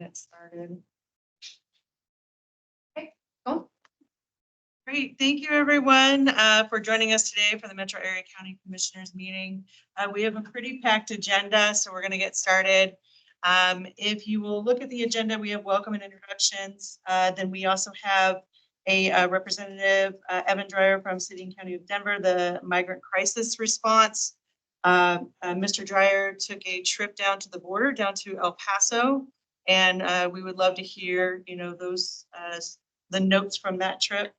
Get started. Okay, cool. Great. Thank you, everyone, for joining us today for the Metro Area County Commissioners meeting. We have a pretty packed agenda, so we're going to get started. If you will look at the agenda, we have welcome and introductions. Then we also have a representative, Evan Dreyer from City and County of Denver, the migrant crisis response. Mr. Dreyer took a trip down to the border, down to El Paso, and we would love to hear, those the notes from that trip.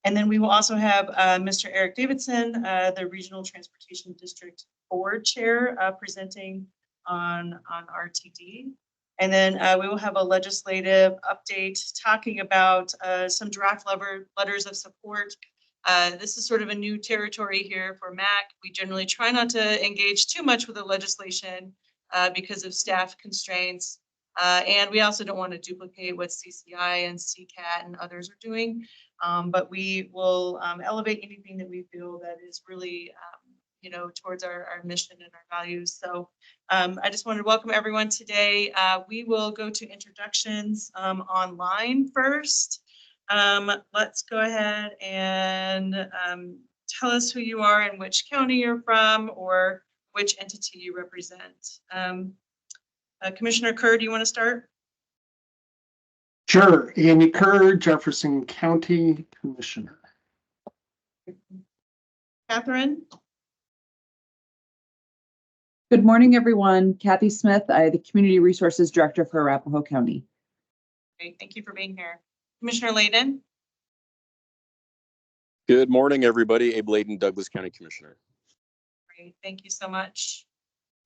And then we will also have Mr. Eric Davidson, the Regional Transportation District Board Chair, presenting on RTD. And then we will have a legislative update talking about some draft letters of support. This is sort of a new territory here for MACC. We generally try not to engage too much with the legislation because of staff constraints. And we also don't want to duplicate what CCI and CCAT and others are doing. But we will elevate anything that we feel that is really, towards our mission and our values. So I just wanted to welcome everyone today. We will go to introductions online first. Let's go ahead and tell us who you are and which county you're from or which entity you represent. Commissioner Kerr, do you want to start? Sure. Andy Kerr, Jefferson County Commissioner. Catherine? Good morning, everyone. Kathy Smith, I am the Community Resources Director for Arapahoe County. Great, thank you for being here. Commissioner Layden? Good morning, everybody. Abe Layden, Douglas County Commissioner. Great, thank you so much.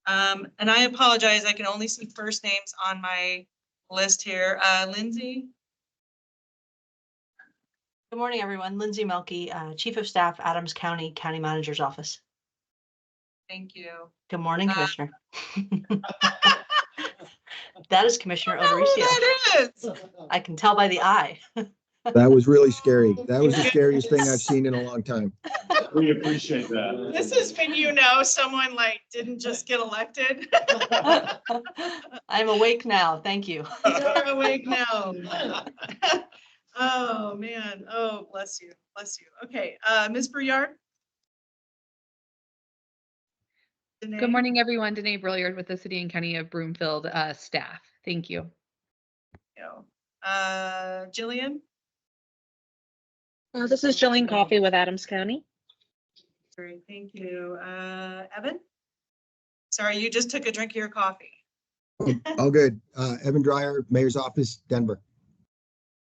And I apologize, I can only see first names on my list here. Lindsay? Good morning, everyone. Lindsay Melky, Chief of Staff, Adams County, County Manager's Office. Thank you. Good morning, Commissioner. That is Commissioner Odoricio. That is. I can tell by the eye. That was really scary. That was the scariest thing I've seen in a long time. We appreciate that. This is when someone didn't just get elected. I'm awake now. Thank you. You're awake now. Oh, man. Oh, bless you. Bless you. Okay, Ms. Brouillard? Good morning, everyone. Danae Brilliard with the City and County of Broomfield staff. Thank you. Jillian? This is Jillian Coffey with Adams County. Great, thank you. Evan? Sorry, you just took a drink of your coffee. All good. Evan Dreyer, Mayor's Office, Denver.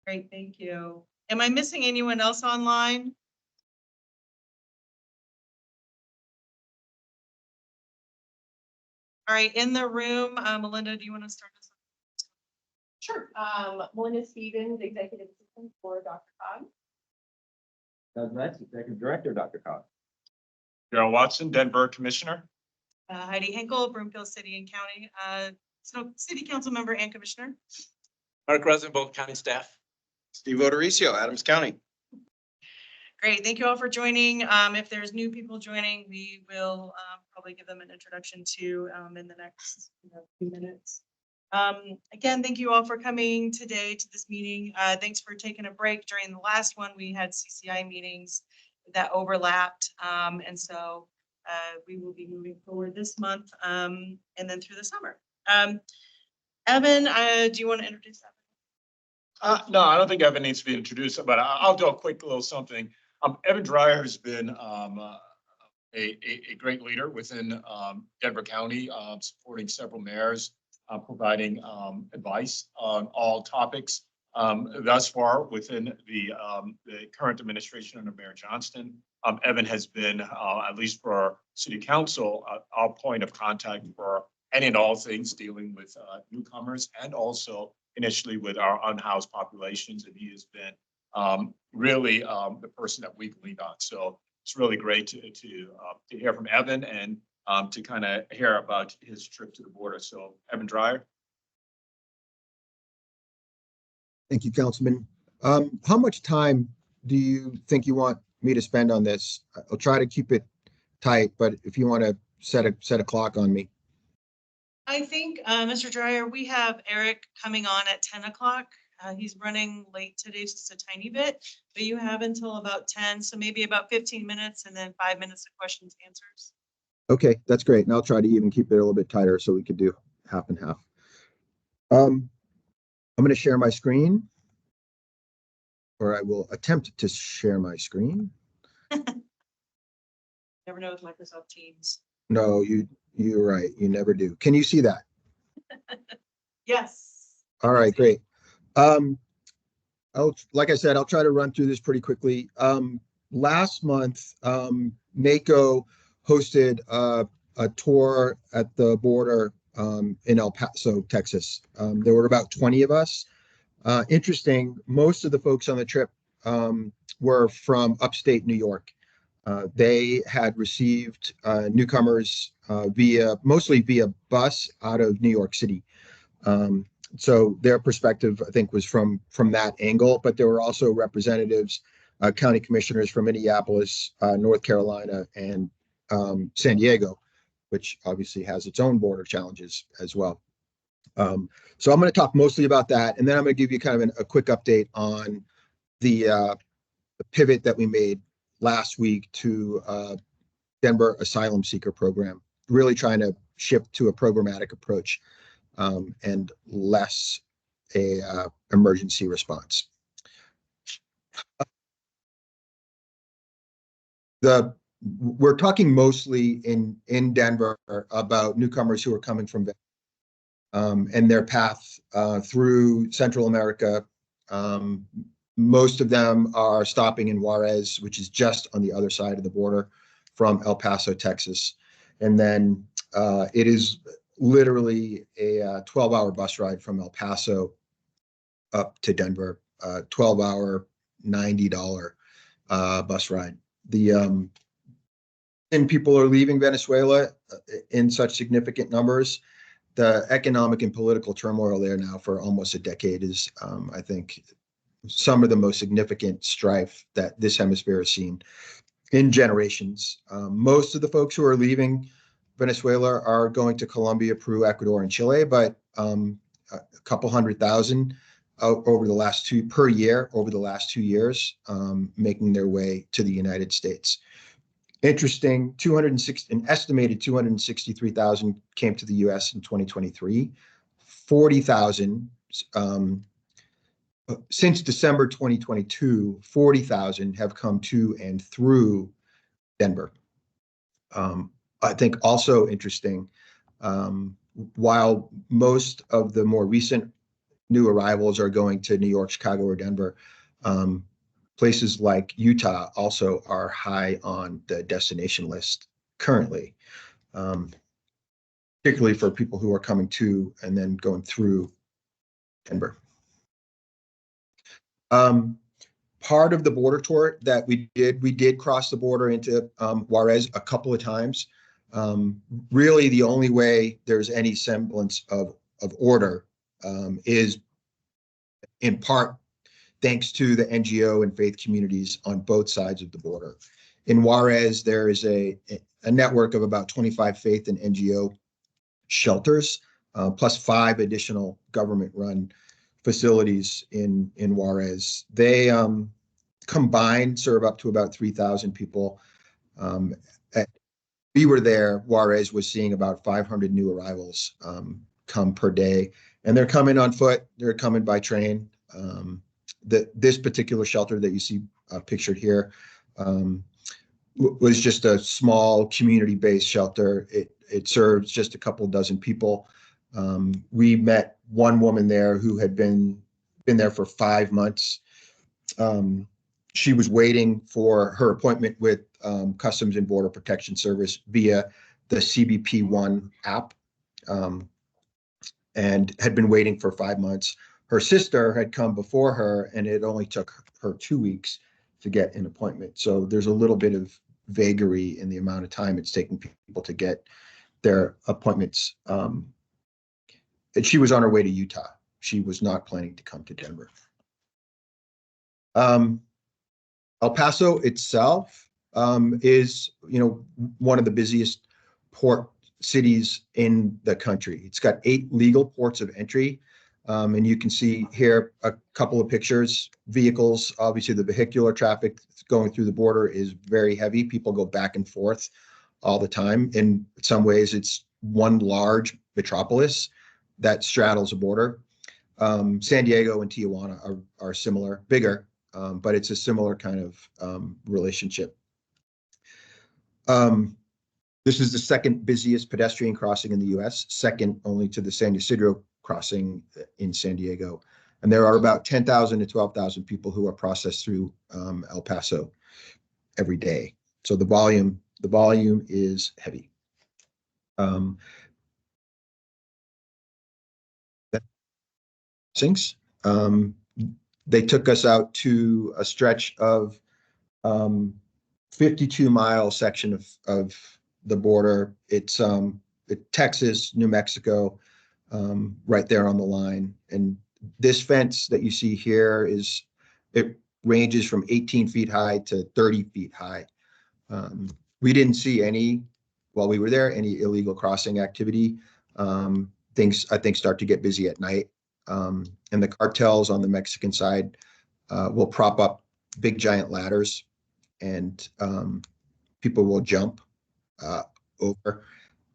Great, thank you. Am I missing anyone else online? All right, in the room, Melinda, do you want to start us off? Sure. Melinda Stevens, Executive Assistant for Dr. Cobb. Doug Metz, Executive Director, Dr. Cobb. Darrell Watson, Denver Commissioner. Heidi Henkel, Broomfield City and County, so City Council member and Commissioner. Mark Rosenbold, County Staff. Steve Odoricio, Adams County. Great, thank you all for joining. If there's new people joining, we will probably give them an introduction to in the next few minutes. Again, thank you all for coming today to this meeting. Thanks for taking a break. During the last one, we had CCI meetings that overlapped. And so we will be moving forward this month and then through the summer. Evan, do you want to introduce Evan? No, I don't think Evan needs to be introduced, but I'll do a quick little something. Evan Dreyer has been a great leader within Denver County, supporting several mayors, providing advice on all topics. Thus far, within the current administration under Mayor Johnston, Evan has been, at least for City Council, our point of contact for any and all things dealing with newcomers and also initially with our unhoused populations. And he has been really the person that we've leaned on. So it's really great to hear from Evan and to kind of hear about his trip to the border. So Evan Dreyer. Thank you, Councilman. How much time do you think you want me to spend on this? I'll try to keep it tight, but if you want to set a clock on me. I think, Mr. Dryer, we have Eric coming on at 10 o'clock. He's running late today, just a tiny bit, but you have until about 10, so maybe about 15 minutes and then 5 minutes of questions, answers. Okay, that's great. And I'll try to even keep it a little bit tighter so we could do half and half. I'm going to share my screen, or I will attempt to share my screen. Never know with Microsoft Teams. No, you're right. You never do. Can you see that? Yes. All right, great. Like I said, I'll try to run through this pretty quickly. Last month, NACO hosted a tour at the border in El Paso, Texas. There were about 20 of us. Interesting, most of the folks on the trip were from upstate New York. They had received newcomers mostly via bus out of New York City. So their perspective, I think, was from that angle, but there were also representatives, county commissioners from Minneapolis, North Carolina, and San Diego, which obviously has its own border challenges as well. So I'm going to talk mostly about that, and then I'm going to give you kind of a quick update on the pivot that we made last week to Denver asylum seeker program, really trying to shift to a programmatic approach and less a emergency response. We're talking mostly in Denver about newcomers who are coming from and their path through Central America. Most of them are stopping in Juarez, which is just on the other side of the border from El Paso, Texas. And then it is literally a 12-hour bus ride from El Paso up to Denver, 12-hour, $90 bus ride. And people are leaving Venezuela in such significant numbers. The economic and political turmoil there now for almost a decade is, I think, some of the most significant strife that this hemisphere has seen in generations. Most of the folks who are leaving Venezuela are going to Colombia, Peru, Ecuador, and Chile, but a couple 100,000 over the last per year over the last 2 years, making their way to the United States. Interesting, an estimated 263,000 came to the U.S. in 2023. 40,000 since December 2022. 40,000 have come to and through Denver. I think also interesting, while most of the more recent new arrivals are going to New York, Chicago, or Denver, places like Utah also are high on the destination list currently, particularly for people who are coming to and then going through Denver. Part of the border tour that we did cross the border into Juarez a couple of times. Really, the only way there's any semblance of order is in part thanks to the NGO and faith communities on both sides of the border. In Juarez, there is a network of about 25 faith and NGO shelters, plus 5 additional government-run facilities in Juarez. They combined serve up to about 3,000 people. We were there, Juarez was seeing about 500 new arrivals come per day, and they're coming on foot, they're coming by train. This particular shelter that you see pictured here was just a small community-based shelter. It serves just a couple dozen people. We met one woman there who had been there for 5 months. She was waiting for her appointment with Customs and Border Protection Service via the CBP One app, and had been waiting for 5 months. Her sister had come before her, and it only took her 2 weeks to get an appointment. So there's a little bit of vagary in the amount of time it's taking people to get their appointments. And she was on her way to Utah. She was not planning to come to Denver. El Paso itself is, one of the busiest port cities in the country. It's got 8 legal ports of entry. And you can see here a couple of pictures, vehicles. Obviously, the vehicular traffic going through the border is very heavy. People go back and forth all the time. In some ways, it's one large metropolis that straddles a border. San Diego and Tijuana are similar, bigger, but it's a similar kind of relationship. This is the second busiest pedestrian crossing in the U.S., second only to the San Ysidro crossing in San Diego. And there are about 10,000 to 12,000 people who are processed through El Paso every day. So the volume is heavy. They took us out to a stretch of 52-mile section of the border. It's Texas, New Mexico, right there on the line. And this fence that you see here it ranges from 18 feet high to 30 feet high. We didn't see while we were there, any illegal crossing activity. Things, I think, start to get busy at night. And the cartels on the Mexican side will prop up big giant ladders, and people will jump over.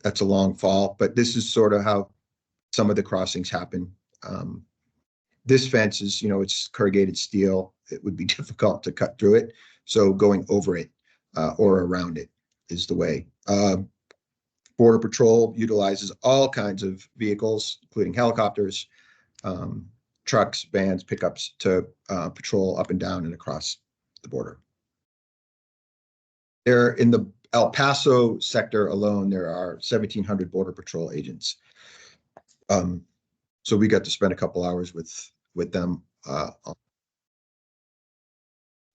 That's a long fall, but this is sort of how some of the crossings happen. This fence is, it's corrugated steel. It would be difficult to cut through it. So going over it or around it is the way. Border Patrol utilizes all kinds of vehicles, including helicopters, trucks, vans, pickups to patrol up and down and across the border. There in the El Paso sector alone, there are 1,700 Border Patrol agents. So we got to spend a couple hours with them.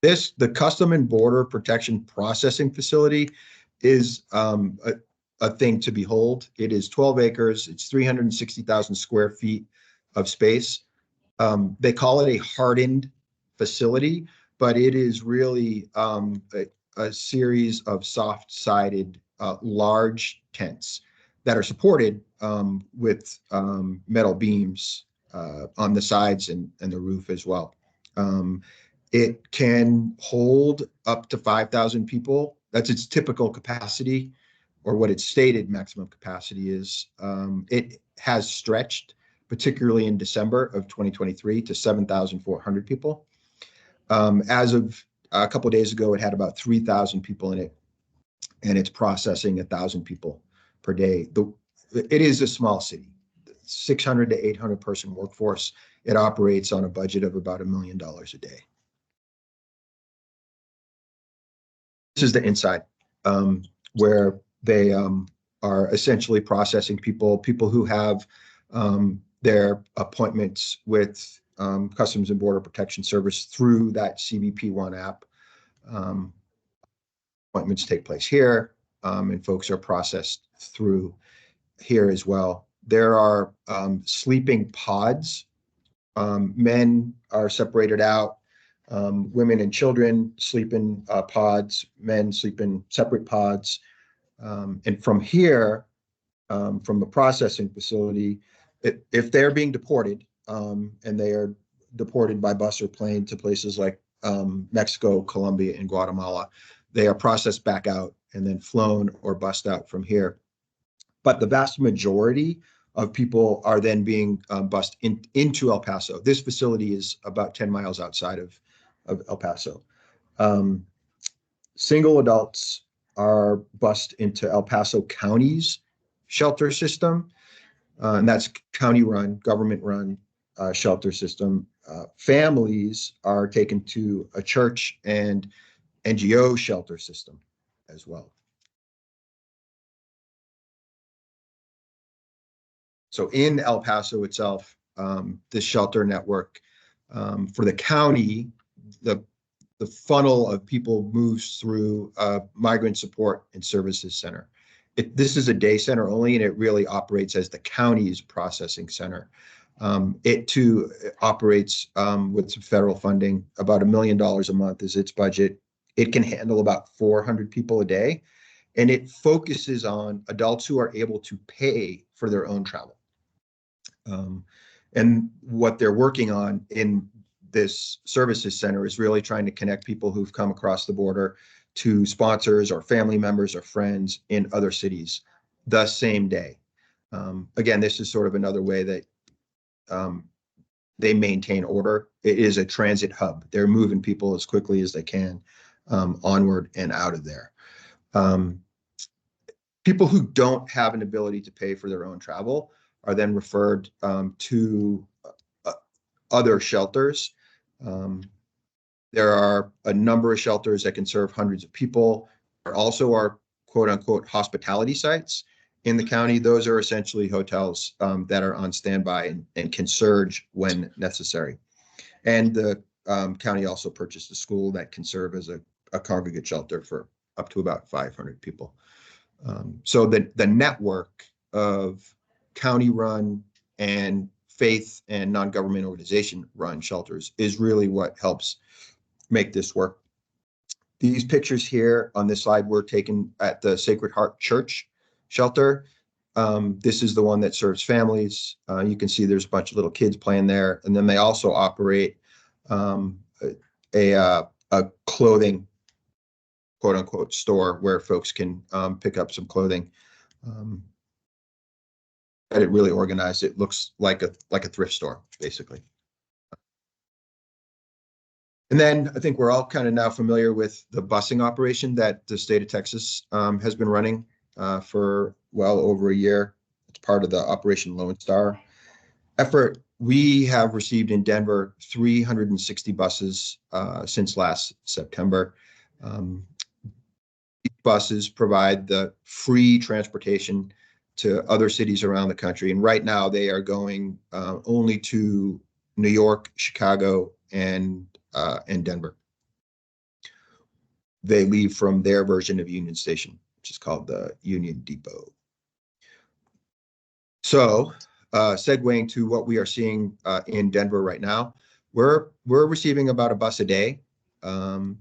The Custom and Border Protection Processing Facility is a thing to behold. It is 12 acres. It's 360,000 square feet of space. They call it a hardened facility, but it is really a series of soft-sided large tents that are supported with metal beams on the sides and the roof as well. It can hold up to 5,000 people. That's its typical capacity, or what its stated maximum capacity is. It has stretched, particularly in December of 2023, to 7,400 people. As of a couple of days ago, it had about 3,000 people in it, and it's processing 1,000 people per day. It is a small city, 600 to 800 person workforce. It operates on a budget of about $1 million a day. This is the inside, where they are essentially processing people who have their appointments with Customs and Border Protection Service through that CBP1 app. Appointments take place here, and folks are processed through here as well. There are sleeping pods. Men are separated out. Women and children sleep in pods. Men sleep in separate pods. And from here, from the processing facility, if they're being deported, and they are deported by bus or plane to places like Mexico, Colombia, and Guatemala, they are processed back out and then flown or bussed out from here. But the vast majority of people are then being bussed into El Paso. This facility is about 10 miles outside of El Paso. Single adults are bussed into El Paso County's shelter system. And that's county-run, government-run shelter system. Families are taken to a church and NGO shelter system as well. So in El Paso itself, this shelter network for the county, the funnel of people moves through a Migrant Support and Services Center. This is a day center only, and it really operates as the county's processing center. It too operates with some federal funding. About $1 million a month is its budget. It can handle about 400 people a day, and it focuses on adults who are able to pay for their own travel. And what they're working on in this services center is really trying to connect people who've come across the border to sponsors or family members or friends in other cities the same day. Again, this is sort of another way that they maintain order. It is a transit hub. They're moving people as quickly as they can onward and out of there. People who don't have an ability to pay for their own travel are then referred to other shelters. There are a number of shelters that can serve hundreds of people. There also are quote unquote hospitality sites in the county. Those are essentially hotels that are on standby and can surge when necessary. And the county also purchased a school that can serve as a congregate shelter for up to about 500 people. So the network of county-run and faith and non-government organization-run shelters is really what helps make this work. These pictures here on this slide were taken at the Sacred Heart Church shelter. This is the one that serves families. You can see there's a bunch of little kids playing there. And then they also operate a clothing, quote unquote, store where folks can pick up some clothing. And it really organized. It looks like a thrift store, basically. And then I think we're all kind of now familiar with the busing operation that the state of Texas has been running for well over a year. It's part of the Operation Lone Star effort. We have received in Denver 360 buses since last September. Buses provide the free transportation to other cities around the country. And right now they are going only to New York, Chicago, and Denver. They leave from their version of Union Station, which is called the Union Depot. So segueing to what we are seeing in Denver right now, we're receiving about a bus a day. While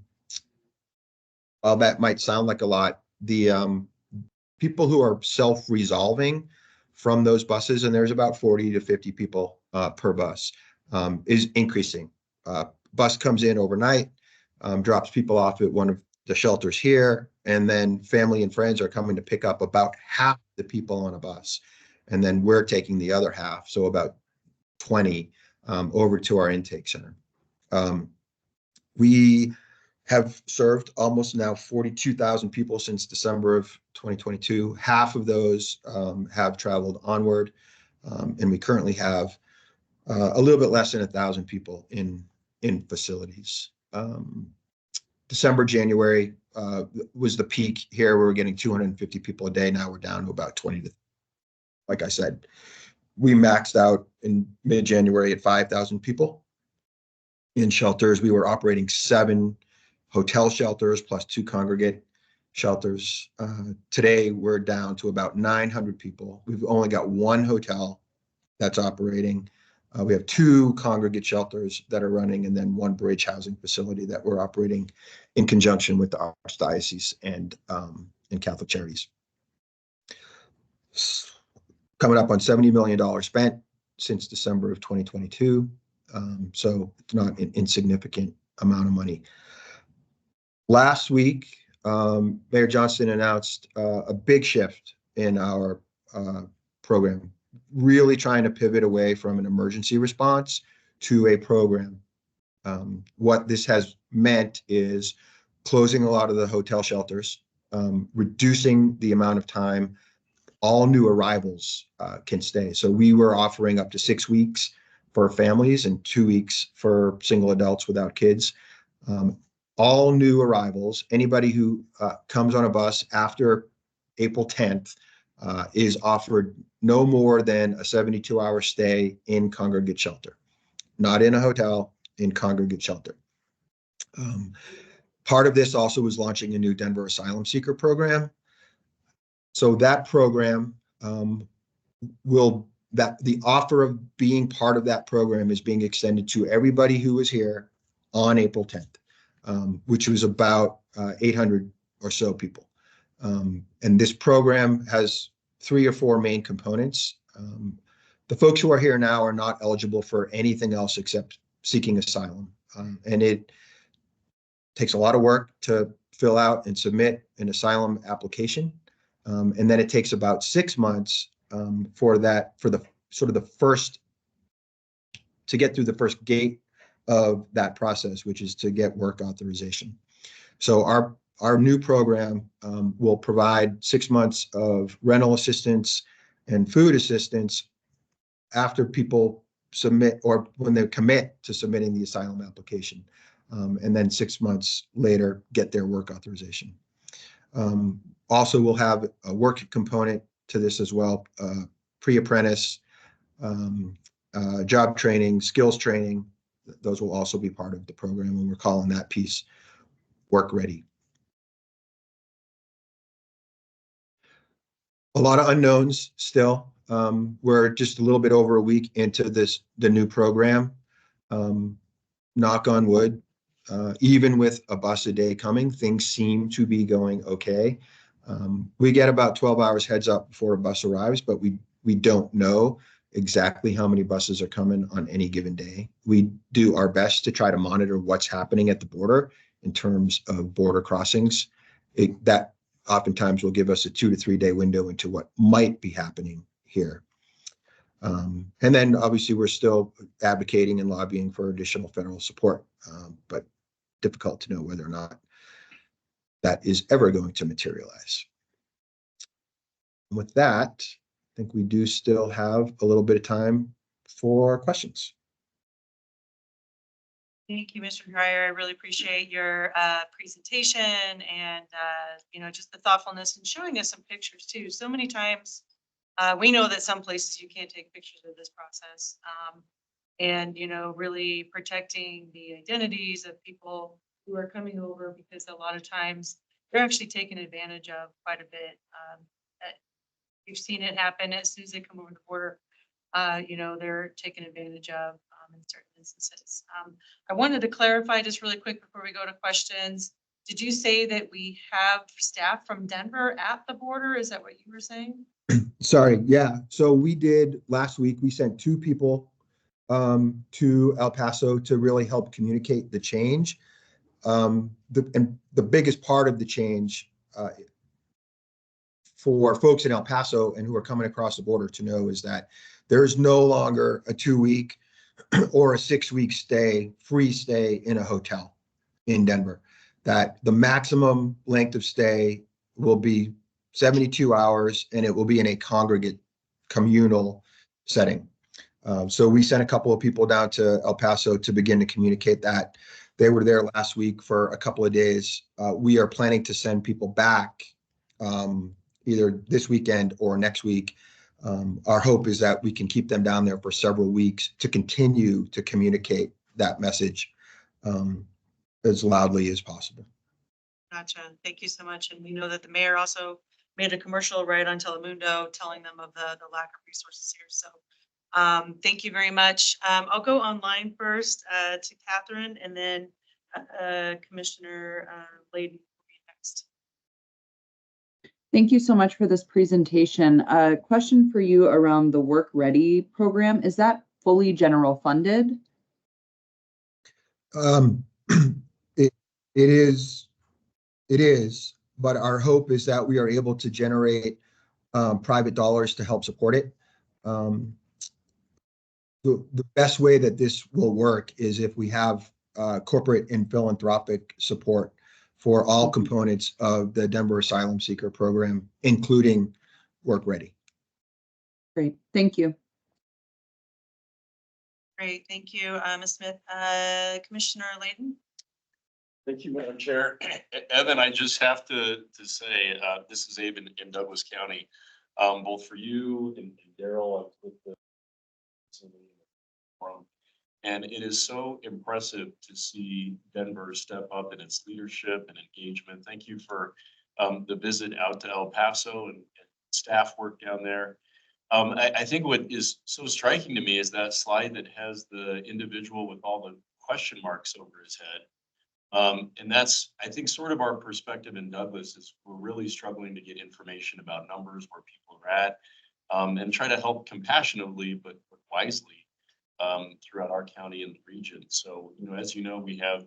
that might sound like a lot, the people who are self-resolving from those buses, and there's about 40 to 50 people per bus, is increasing. Bus comes in overnight, drops people off at one of the shelters here, and then family and friends are coming to pick up about half the people on a bus. And then we're taking the other half, so about 20, over to our intake center. We have served almost now 42,000 people since December of 2022. Half of those have traveled onward, and we currently have a little bit less than 1,000 people in facilities. December, January was the peak here. We were getting 250 people a day. Now we're down to about 20. Like I said, we maxed out in mid-January at 5,000 people in shelters. We were operating 7 hotel shelters plus 2 congregate shelters. Today, we're down to about 900 people. We've only got 1 hotel that's operating. We have 2 congregate shelters that are running, and then 1 bridge housing facility that we're operating in conjunction with the Archdiocese and Catholic Charities. Coming up on $70 million spent since December of 2022. So it's not an insignificant amount of money. Last week, Mayor Johnston announced a big shift in our program, really trying to pivot away from an emergency response to a program. What this has meant is closing a lot of the hotel shelters, reducing the amount of time all new arrivals can stay. So we were offering up to 6 weeks for families and 2 weeks for single adults without kids. All new arrivals, anybody who comes on a bus after April 10th is offered no more than a 72-hour stay in congregate shelter, not in a hotel, in congregate shelter. Part of this also was launching a new Denver asylum seeker program. So that program the offer of being part of that program is being extended to everybody who was here on April 10th, which was about 800 or so people. And this program has 3 or 4 main components. The folks who are here now are not eligible for anything else except seeking asylum. And it takes a lot of work to fill out and submit an asylum application. And then it takes about 6 months for the first, to get through the first gate of that process, which is to get work authorization. So our new program will provide 6 months of rental assistance and food assistance after people submit, or when they commit to submitting the asylum application. And then 6 months later, get their work authorization. Also, we'll have a work component to this as well, pre-apprentice, job training, skills training. Those will also be part of the program, and we're calling that piece Work Ready. A lot of unknowns still. We're just a little bit over a week into the new program. Knock on wood, even with a bus a day coming, things seem to be going okay. We get about 12 hours heads up before a bus arrives, but we don't know exactly how many buses are coming on any given day. We do our best to try to monitor what's happening at the border in terms of border crossings. That oftentimes will give us a 2 to 3 day window into what might be happening here. And then obviously we're still advocating and lobbying for additional federal support, but difficult to know whether or not that is ever going to materialize. And with that, I think we do still have a little bit of time for questions. Thank you, Mr. Dreyer. I really appreciate your presentation and, just the thoughtfulness and showing us some pictures too. So many times we know that some places you can't take pictures of this process. And, really protecting the identities of people who are coming over, because a lot of times they're actually taken advantage of quite a bit. You've seen it happen as soon as they come over the border. They're taken advantage of in certain instances. I wanted to clarify just really quick before we go to questions. Did you say that we have staff from Denver at the border? Is that what you were saying? Sorry, yeah. So we did last week, we sent 2 people to El Paso to really help communicate the change. And the biggest part of the change for folks in El Paso and who are coming across the border to know is that there is no longer a 2-week or a 6-week free stay in a hotel in Denver. That the maximum length of stay will be 72 hours, and it will be in a congregate communal setting. So we sent a couple of people down to El Paso to begin to communicate that. They were there last week for a couple of days. We are planning to send people back either this weekend or next week. Our hope is that we can keep them down there for several weeks to continue to communicate that message as loudly as possible. Gotcha. Thank you so much. And we know that the mayor also made a commercial right on Telemundo telling them of the lack of resources here. So thank you very much. I'll go online first to Catherine, and then Commissioner Layden will be next. Thank you so much for this presentation. A question for you around the Work Ready program. Is that fully general funded? It is, but our hope is that we are able to generate private dollars to help support it. The best way that this will work is if we have corporate and philanthropic support for all components of the Denver Asylum Seeker Program, including Work Ready. Great, thank you. Great, thank you, Ms. Smith. Commissioner Layden? Thank you, Madam Chair. Evan, I just have to say, this is Abe in Douglas County, both for you and Daryl with the forum. And it is so impressive to see Denver step up in its leadership and engagement. Thank you for the visit out to El Paso and staff work down there. I think what is so striking to me is that slide that has the individual with all the question marks over his head. And that's, I think, sort of our perspective in Douglas is we're really struggling to get information about numbers, where people are at, and try to help compassionately, but wisely, throughout our county and the region. So, as you know, we have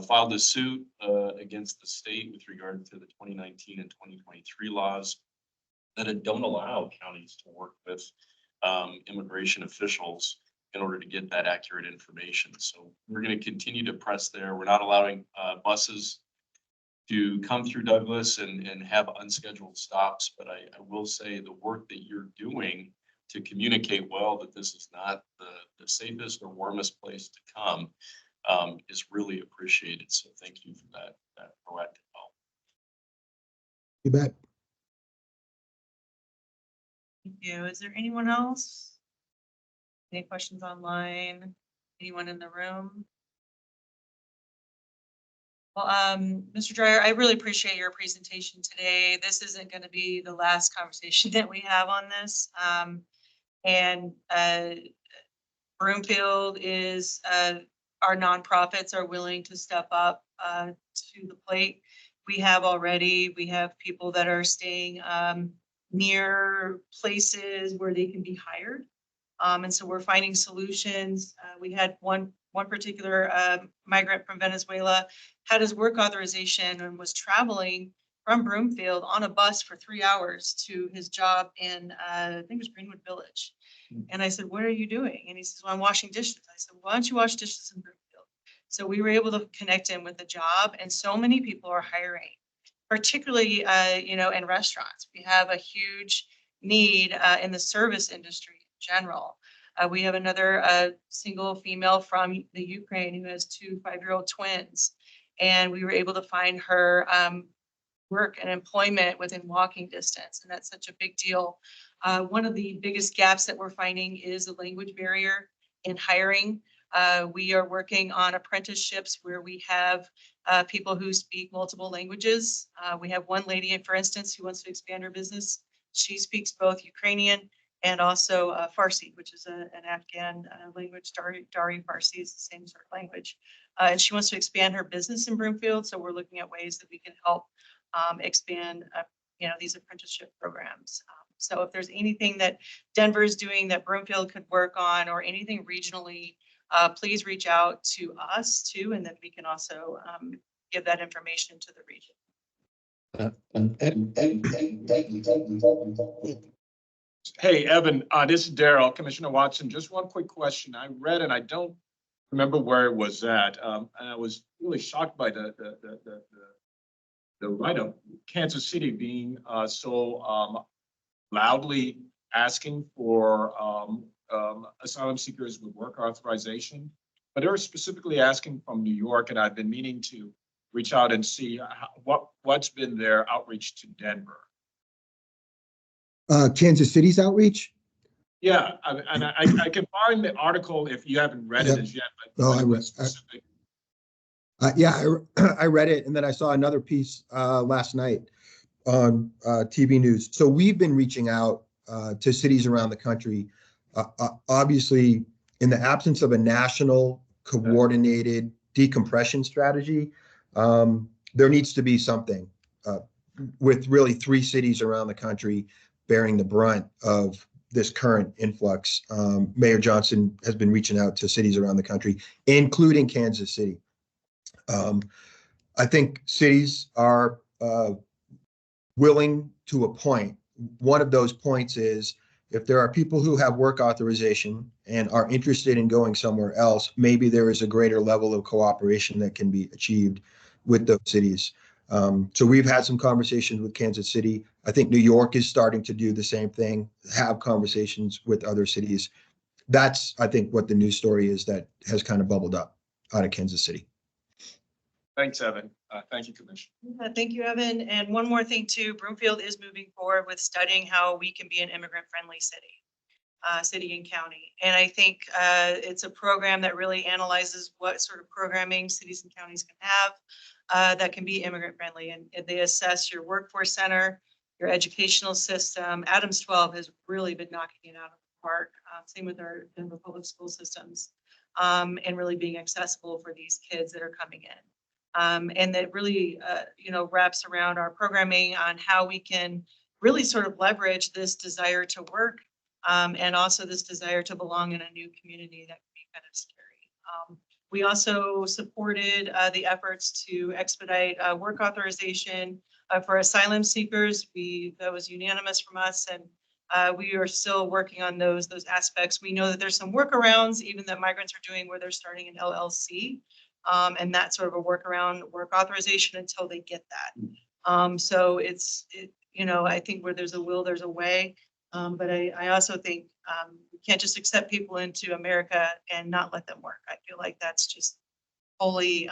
filed a suit against the state with regard to the 2019 and 2023 laws that don't allow counties to work with immigration officials in order to get that accurate information. So we're going to continue to press there. We're not allowing buses to come through Douglas and have unscheduled stops. But I will say the work that you're doing to communicate well that this is not the safest or warmest place to come is really appreciated. So thank you for that proactive help. You bet. Thank you. Is there anyone else? Any questions online? Anyone in the room? Well, Mr. Dreyer, I really appreciate your presentation today. This isn't going to be the last conversation that we have on this. And Broomfield is, our nonprofits are willing to step up to the plate. We have people that are staying near places where they can be hired. And so we're finding solutions. We had one particular migrant from Venezuela had his work authorization and was traveling from Broomfield on a bus for 3 hours to his job in, I think it was Greenwood Village. And I said, what are you doing? And he says, well, I'm washing dishes. I said, why don't you wash dishes in Broomfield? So we were able to connect him with a job, and so many people are hiring, particularly, in restaurants. We have a huge need in the service industry in general. We have another single female from the Ukraine who has 2 5-year-old twins, and we were able to find her work and employment within walking distance, and that's such a big deal. One of the biggest gaps that we're finding is a language barrier in hiring. We are working on apprenticeships where we have people who speak multiple languages. We have one lady, for instance, who wants to expand her business. She speaks both Ukrainian and also Farsi, which is an Afghan language. Dari Farsi is the same sort of language. And she wants to expand her business in Broomfield. So we're looking at ways that we can help expand, these apprenticeship programs. So if there's anything that Denver is doing that Broomfield could work on, or anything regionally, please reach out to us too, and then we can also give that information to the region. Hey, Evan, this is Daryl, Commissioner Watson. Just one quick question. I read, and I don't remember where it was at, and I was really shocked by the write-up. Kansas City being so loudly asking for asylum seekers with work authorization, but they're specifically asking from New York, and I've been meaning to reach out and see what's been their outreach to Denver. Kansas City's outreach? Yeah, I can find the article if you haven't read it as yet. But I read. I read it, and then I saw another piece last night on TV news. So we've been reaching out to cities around the country. Obviously, in the absence of a national coordinated decompression strategy, there needs to be something with really 3 cities around the country bearing the brunt of this current influx. Mayor Johnson has been reaching out to cities around the country, including Kansas City. I think cities are willing to a point. One of those points is if there are people who have work authorization and are interested in going somewhere else, maybe there is a greater level of cooperation that can be achieved with those cities. So we've had some conversations with Kansas City. I think New York is starting to do the same thing, have conversations with other cities. That's, I think, what the news story is that has kind of bubbled up out of Kansas City. Thanks, Evan. Thank you, Commissioner. Thank you, Evan. And one more thing too, Broomfield is moving forward with studying how we can be an immigrant-friendly city and county. And I think it's a program that really analyzes what sort of programming cities and counties can have that can be immigrant-friendly. And they assess your workforce center, your educational system. Adams 12 has really been knocking it out of the park. Same with our Denver public school systems, and really being accessible for these kids that are coming in. And that really, wraps around our programming on how we can really sort of leverage this desire to work, and also this desire to belong in a new community that can be kind of scary. We also supported the efforts to expedite work authorization for asylum seekers. That was unanimous from us, and we are still working on those aspects. We know that there's some workarounds even that migrants are doing where they're starting an LLC, and that's sort of a workaround work authorization until they get that. So I think where there's a will, there's a way. But I also think we can't just accept people into America and not let them work. I feel like that's just wholly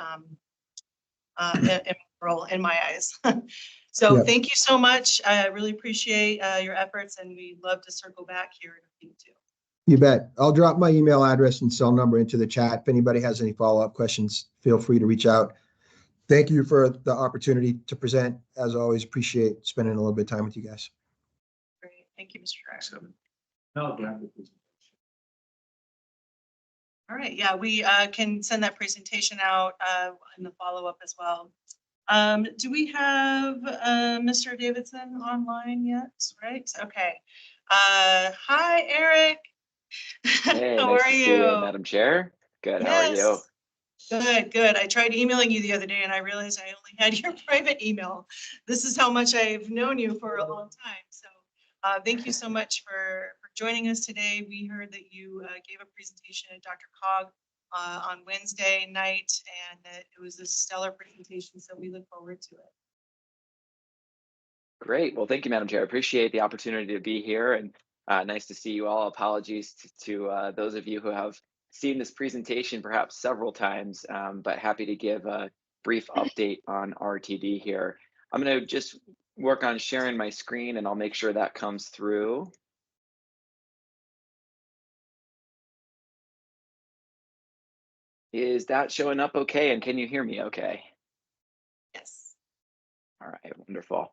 immoral in my eyes. So Yeah. thank you so much. I really appreciate your efforts, and we'd love to circle back here in a few too. You bet. I'll drop my email address and cell number into the chat. If anybody has any follow-up questions, feel free to reach out. Thank you for the opportunity to present. As always, appreciate spending a little bit of time with you guys. Great. Thank you, Mr. Director. All right. Yeah, we can send that presentation out in the follow-up as well. Do we have Mr. Davidson online yet? Right. Okay. Hi, Eric. Hey, How nice are to see you? Madam Chair. Good. How are you? Yes. Good. I tried emailing you the other day and I realized I only had your private email. This is how much I've known you for a long time. So thank you so much for joining us today. We heard that you gave a presentation at Dr. Cog on Wednesday night, and that it was a stellar presentation. So we look forward to it. Great. Well, thank you, Madam Chair. I appreciate the opportunity to be here, and nice to see you all. Apologies to those of you who have seen this presentation perhaps several times, but happy to give a brief update on RTD here. I'm going to just work on sharing my screen, and I'll make sure that comes through. Is that showing up okay? And can you hear me okay? Yes. All right, wonderful.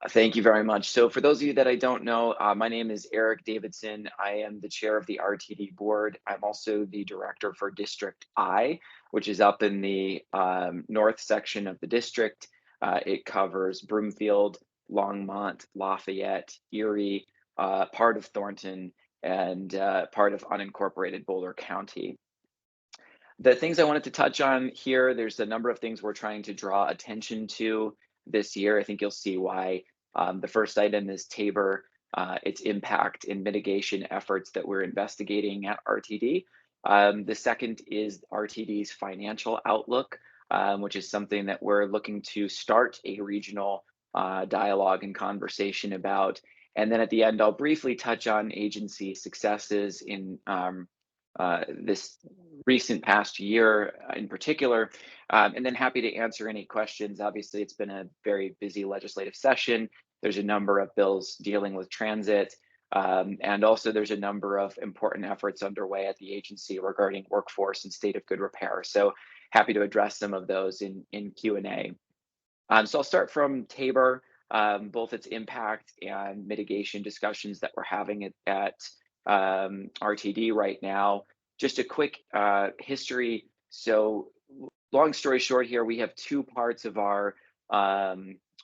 Thank you very much. So for those of you that I don't know, my name is Eric Davidson. I am the chair of the RTD board. I'm also the director for District I, which is up in the north section of the district. It covers Broomfield, Longmont, Lafayette, Erie, part of Thornton, and part of unincorporated Boulder County. The things I wanted to touch on here, there's a number of things we're trying to draw attention to this year. I think you'll see why. The first item is Tabor, its impact and mitigation efforts that we're investigating at RTD. The second is RTD's financial outlook, which is something that we're looking to start a regional dialogue and conversation about. And then at the end, I'll briefly touch on agency successes in this recent past year in particular, and then happy to answer any questions. Obviously, it's been a very busy legislative session. There's a number of bills dealing with transit, and also there's a number of important efforts underway at the agency regarding workforce and state of good repair. So happy to address some of those in Q&A. So I'll start from Tabor, both its impact and mitigation discussions that we're having at RTD right now. Just a quick history. So long story short here, we have two parts of our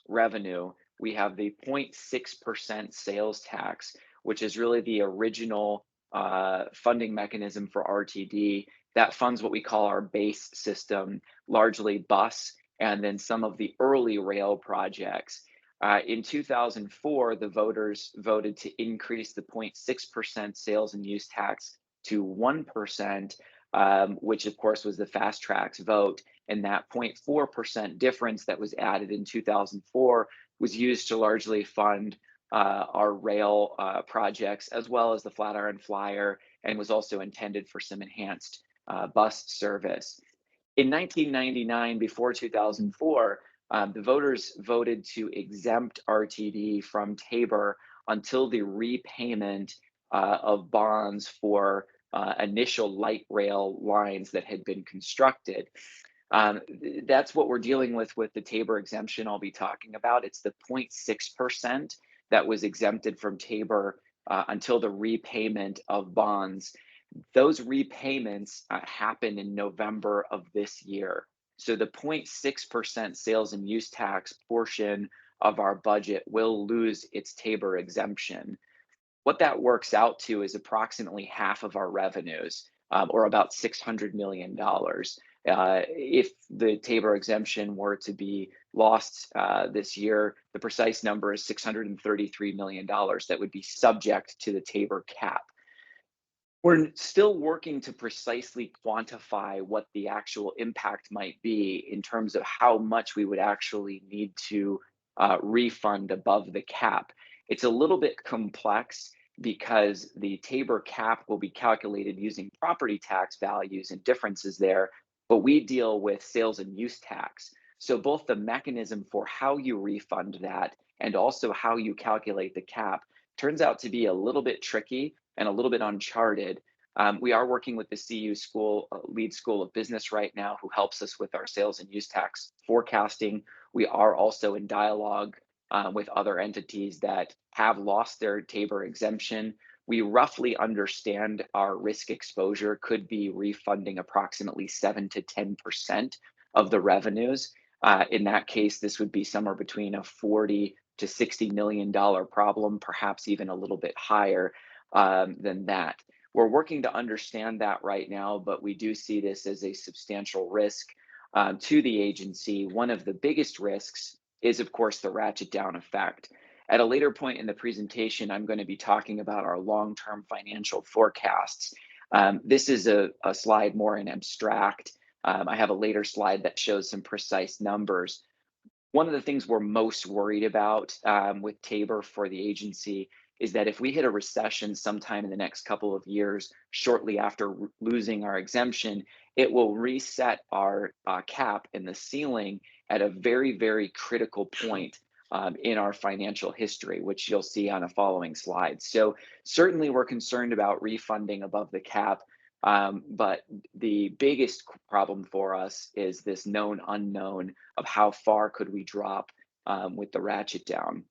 revenue. We have the 0.6% sales tax, which is really the original funding mechanism for RTD that funds what we call our base system, largely bus, and then some of the early rail projects. In 2004, the voters voted to increase the 0.6% sales and use tax to 1%, which of course was the fast tracks vote. And that 0.4% difference that was added in 2004 was used to largely fund our rail projects, as well as the Flatiron Flyer, and was also intended for some enhanced bus service. In 1999, before 2004, the voters voted to exempt RTD from Tabor until the repayment of bonds for initial light rail lines that had been constructed. That's what we're dealing with the Tabor exemption I'll be talking about. It's the 0.6% that was exempted from Tabor until the repayment of bonds. Those repayments happened in November of this year. So the 0.6% sales and use tax portion of our budget will lose its Tabor exemption. What that works out to is approximately half of our revenues, or about $600 million. If the Tabor exemption were to be lost this year, the precise number is $633 million that would be subject to the Tabor cap. We're still working to precisely quantify what the actual impact might be in terms of how much we would actually need to refund above the cap. It's a little bit complex because the Tabor cap will be calculated using property tax values and differences there, but we deal with sales and use tax. So both the mechanism for how you refund that and also how you calculate the cap turns out to be a little bit tricky and a little bit uncharted. We are working with the CU School, Lead School of Business right now, who helps us with our sales and use tax forecasting. We are also in dialogue with other entities that have lost their Tabor exemption. We roughly understand our risk exposure could be refunding approximately 7 to 10% of the revenues. In that case, this would be somewhere between a $40 to $60 million problem, perhaps even a little bit higher than that. We're working to understand that right now, but we do see this as a substantial risk to the agency. One of the biggest risks is, of course, the ratchet down effect. At a later point in the presentation, I'm going to be talking about our long-term financial forecasts. This is a slide more in abstract. I have a later slide that shows some precise numbers. One of the things we're most worried about with Tabor for the agency is that if we hit a recession sometime in the next couple of years, shortly after losing our exemption, it will reset our cap and the ceiling at a very, very critical point in our financial history, which you'll see on a following slide. So certainly we're concerned about refunding above the cap, but the biggest problem for us is this known unknown of how far could we drop with the ratchet down.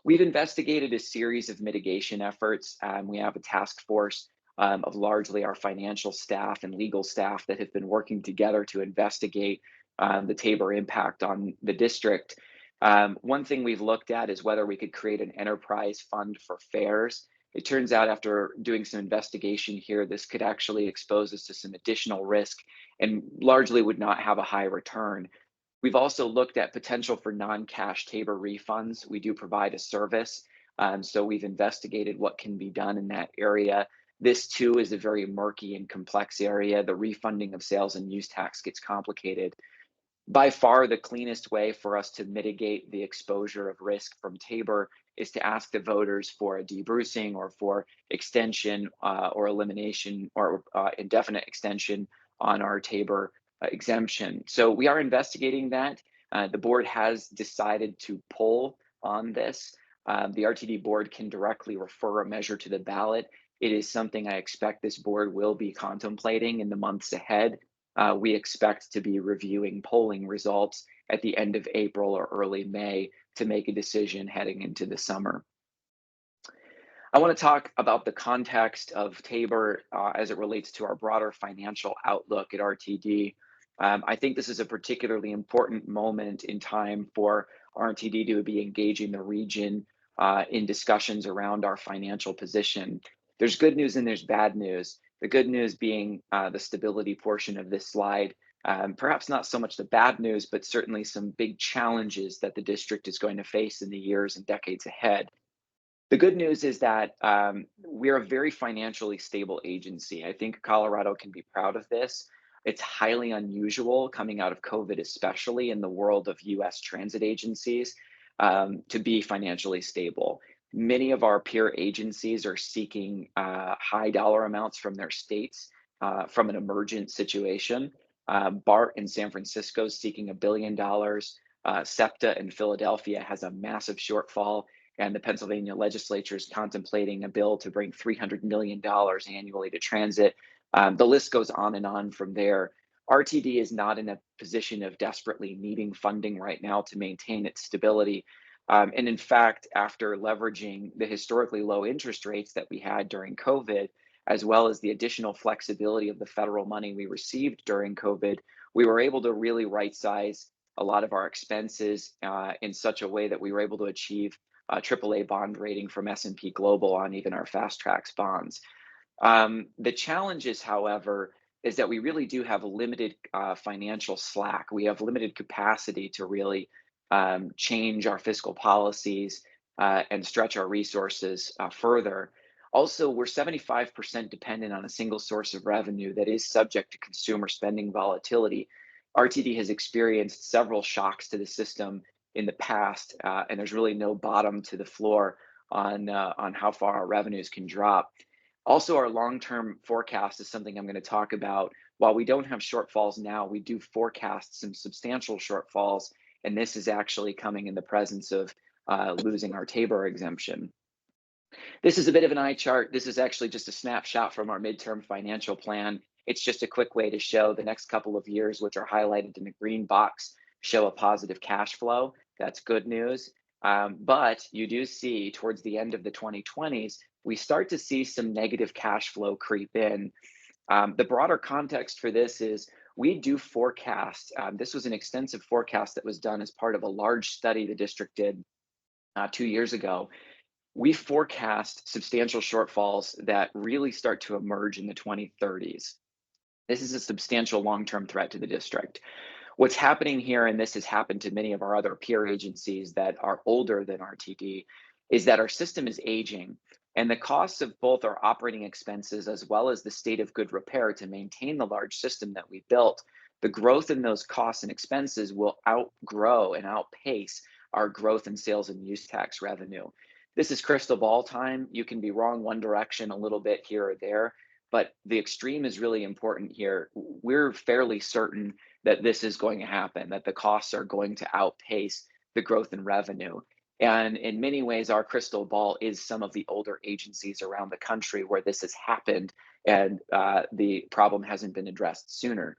We've investigated a series of mitigation efforts. We have a task force of largely our financial staff and legal staff that have been working together to investigate the Tabor impact on the district. One thing we've looked at is whether we could create an enterprise fund for fares. It turns out after doing some investigation here, this could actually expose us to some additional risk and largely would not have a high return. We've also looked at potential for non-cash Tabor refunds. We do provide a service, so we've investigated what can be done in that area. This too is a very murky and complex area. The refunding of sales and use tax gets complicated. By far, the cleanest way for us to mitigate the exposure of risk from Tabor is to ask the voters for a debrucing or for extension or elimination or indefinite extension on our Tabor exemption. So we are investigating that. The board has decided to pull on this. The RTD board can directly refer a measure to the ballot. It is something I expect this board will be contemplating in the months ahead. We expect to be reviewing polling results at the end of April or early May to make a decision heading into the summer. I want to talk about the context of Tabor as it relates to our broader financial outlook at RTD. I think this is a particularly important moment in time for RTD to be engaging the region in discussions around our financial position. There's good news and there's bad news. The good news being the stability portion of this slide. Perhaps not so much the bad news, but certainly some big challenges that the district is going to face in the years and decades ahead. The good news is that we're a very financially stable agency. I think Colorado can be proud of this. It's highly unusual coming out of COVID, especially in the world of US transit agencies, to be financially stable. Many of our peer agencies are seeking high dollar amounts from their states from an emergent situation. BART in San Francisco is seeking $1 billion. SEPTA in Philadelphia has a massive shortfall, and the Pennsylvania legislature is contemplating a bill to bring $300 million annually to transit. The list goes on and on from there. RTD is not in a position of desperately needing funding right now to maintain its stability. And in fact, after leveraging the historically low interest rates that we had during COVID, as well as the additional flexibility of the federal money we received during COVID, we were able to really right size a lot of our expenses in such a way that we were able to achieve a AAA bond rating from S&P Global on even our fast tracks bonds. The challenge is, however, is that we really do have limited financial slack. We have limited capacity to really change our fiscal policies and stretch our resources further. Also, we're 75% dependent on a single source of revenue that is subject to consumer spending volatility. RTD has experienced several shocks to the system in the past, and there's really no bottom to the floor on how far our revenues can drop. Also, our long-term forecast is something I'm going to talk about. While we don't have shortfalls now, we do forecast some substantial shortfalls, and this is actually coming in the presence of losing our Tabor exemption. This is a bit of an eye chart. This is actually just a snapshot from our midterm financial plan. It's just a quick way to show the next couple of years, which are highlighted in the green box, show a positive cash flow. That's good news. But you do see towards the end of the 2020s, we start to see some negative cash flow creep in. The broader context for this is we do forecast. This was an extensive forecast that was done as part of a large study the district did 2 years ago. We forecast substantial shortfalls that really start to emerge in the 2030s. This is a substantial long-term threat to the district. What's happening here, and this has happened to many of our other peer agencies that are older than RTD, is that our system is aging, and the costs of both our operating expenses as well as the state of good repair to maintain the large system that we built, the growth in those costs and expenses will outgrow and outpace our growth in sales and use tax revenue. This is crystal ball time. You can be wrong one direction a little bit here or there, but the extreme is really important here. We're fairly certain that this is going to happen, that the costs are going to outpace the growth in revenue. And in many ways, our crystal ball is some of the older agencies around the country where this has happened and the problem hasn't been addressed sooner.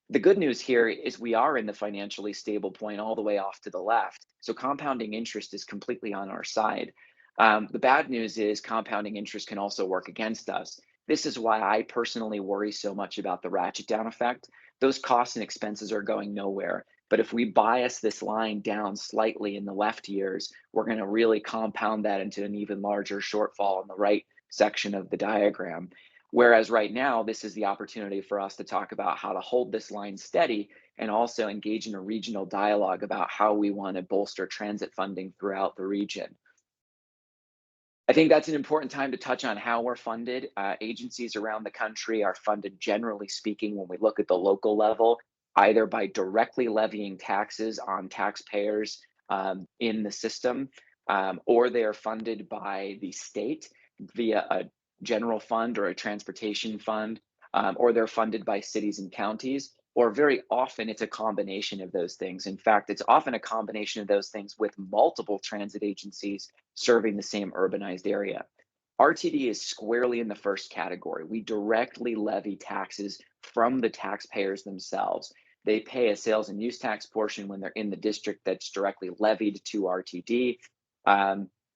The good news here is we are in the financially stable point all the way off to the left. So compounding interest is completely on our side. The bad news is compounding interest can also work against us. This is why I personally worry so much about the ratchet down effect. Those costs and expenses are going nowhere. But if we bias this line down slightly in the left years, we're going to really compound that into an even larger shortfall in the right section of the diagram. Whereas right now, this is the opportunity for us to talk about how to hold this line steady and also engage in a regional dialogue about how we want to bolster transit funding throughout the region. I think that's an important time to touch on how we're funded. Agencies around the country are funded, generally speaking, when we look at the local level, either by directly levying taxes on taxpayers in the system, or they are funded by the state via a general fund or a transportation fund, or they're funded by cities and counties, or very often it's a combination of those things. In fact, it's often a combination of those things with multiple transit agencies serving the same urbanized area. RTD is squarely in the first category. We directly levy taxes from the taxpayers themselves. They pay a sales and use tax portion when they're in the district that's directly levied to RTD.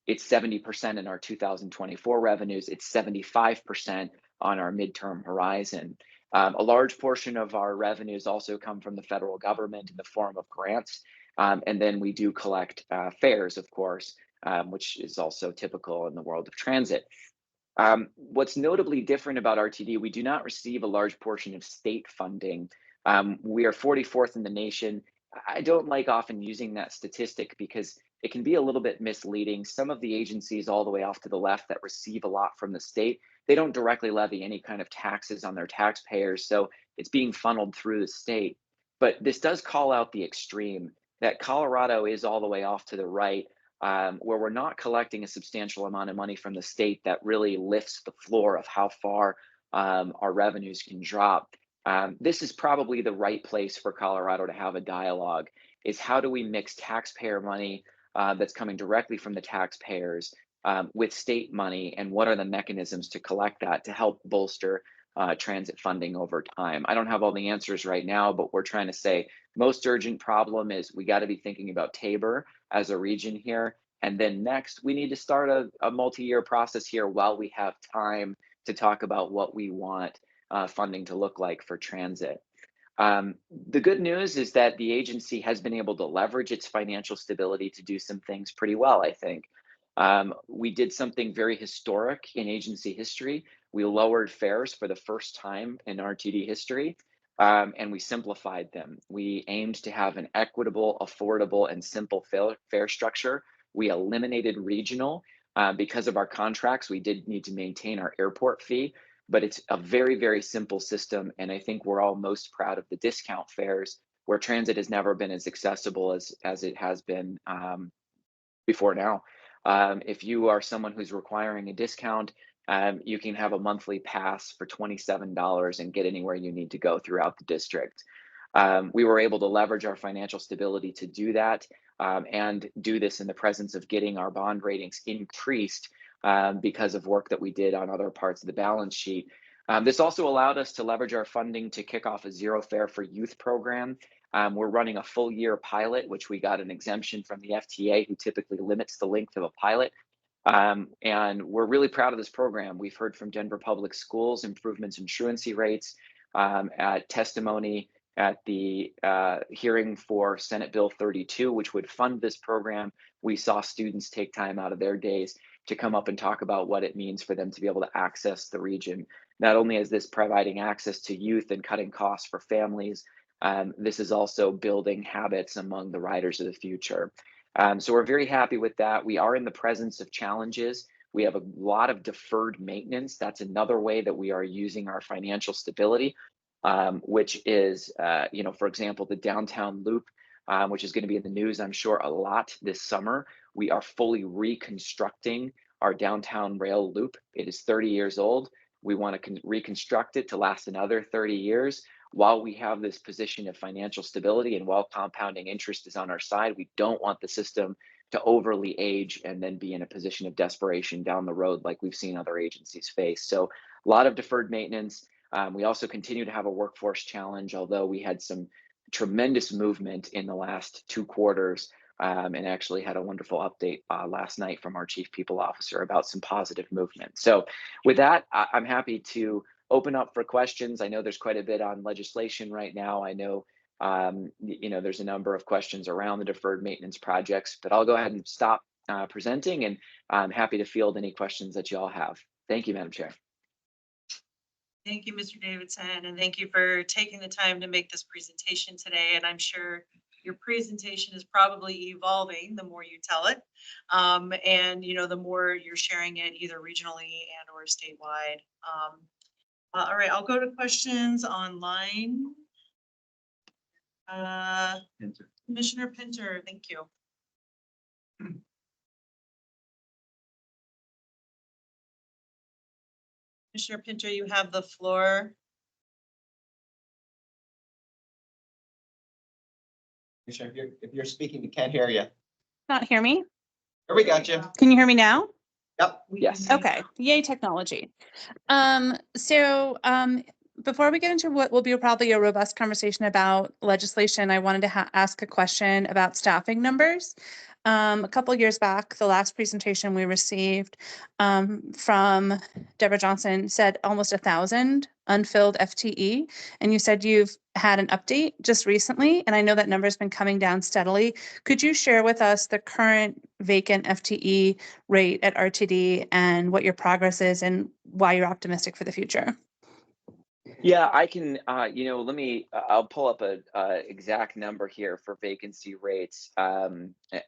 It's 70% in our 2024 revenues. It's 75% on our midterm horizon. A large portion of our revenues also come from the federal government in the form of grants. And then we do collect fares, of course, which is also typical in the world of transit. What's notably different about RTD, we do not receive a large portion of state funding. We are 44th in the nation. I don't like often using that statistic because it can be a little bit misleading. Some of the agencies all the way off to the left that receive a lot from the state, they don't directly levy any kind of taxes on their taxpayers. So it's being funneled through the state. But this does call out the extreme that Colorado is all the way off to the right, where we're not collecting a substantial amount of money from the state that really lifts the floor of how far our revenues can drop. This is probably the right place for Colorado to have a dialogue, is how do we mix taxpayer money that's coming directly from the taxpayers with state money, and what are the mechanisms to collect that to help bolster transit funding over time? I don't have all the answers right now, but we're trying to say most urgent problem is we got to be thinking about Tabor as a region here. And then next, we need to start a multi-year process here while we have time to talk about what we want funding to look like for transit. The good news is that the agency has been able to leverage its financial stability to do some things pretty well, I think. We did something very historic in agency history. We lowered fares for the first time in RTD history, and we simplified them. We aimed to have an equitable, affordable, and simple fare structure. We eliminated regional. Because of our contracts, we did need to maintain our airport fee, but it's a very, very simple system. And I think we're all most proud of the discount fares, where transit has never been as accessible as it has been before now. If you are someone who's requiring a discount, you can have a monthly pass for $27 and get anywhere you need to go throughout the district. We were able to leverage our financial stability to do that, and do this in the presence of getting our bond ratings increased because of work that we did on other parts of the balance sheet. This also allowed us to leverage our funding to kick off a zero fare for youth program. We're running a full year pilot, which we got an exemption from the FTA, who typically limits the length of a pilot. And we're really proud of this program. We've heard from Denver Public Schools improvements in truancy rates, at testimony at the hearing for Senate Bill 32, which would fund this program. We saw students take time out of their days to come up and talk about what it means for them to be able to access the region. Not only is this providing access to youth and cutting costs for families, this is also building habits among the riders of the future. So we're very happy with that. We are in the presence of challenges. We have a lot of deferred maintenance. That's another way that we are using our financial stability, which is, for example, the downtown loop, which is going to be in the news, I'm sure, a lot this summer. We are fully reconstructing our downtown rail loop. It is 30 years old. We want to reconstruct it to last another 30 years. While we have this position of financial stability and while compounding interest is on our side, we don't want the system to overly age and then be in a position of desperation down the road like we've seen other agencies face. So a lot of deferred maintenance. We also continue to have a workforce challenge, although we had some tremendous movement in the last 2 quarters, and actually had a wonderful update last night from our Chief People Officer about some positive movement. So with that, I'm happy to open up for questions. I know there's quite a bit on legislation right now. I know, there's a number of questions around the deferred maintenance projects, but I'll go ahead and stop presenting, and I'm happy to field any questions that you all have. Thank you, Madam Chair. Thank you, Mr. Davidson, and thank you for taking the time to make this presentation today. And I'm sure your presentation is probably evolving the more you tell it. And, the more you're sharing it either regionally and or statewide. All right, I'll go to questions online. Commissioner Pinter, thank you. Commissioner Pinter, you have the floor. Commissioner, if you're speaking, we can't hear you. Not hear me? Here we got you. Can you hear me now? Yep. Yes. Okay. Yay, technology. Before we get into what will be probably a robust conversation about legislation, I wanted to ask a question about staffing numbers. A couple of years back, the last presentation we received from Deborah Johnson said almost 1,000 unfilled FTE, and you said you've had an update just recently, and I know that number has been coming down steadily. Could you share with us the current vacant FTE rate at RTD and what your progress is and why you're optimistic for the future? Yeah, I can, I'll pull up a exact number here for vacancy rates.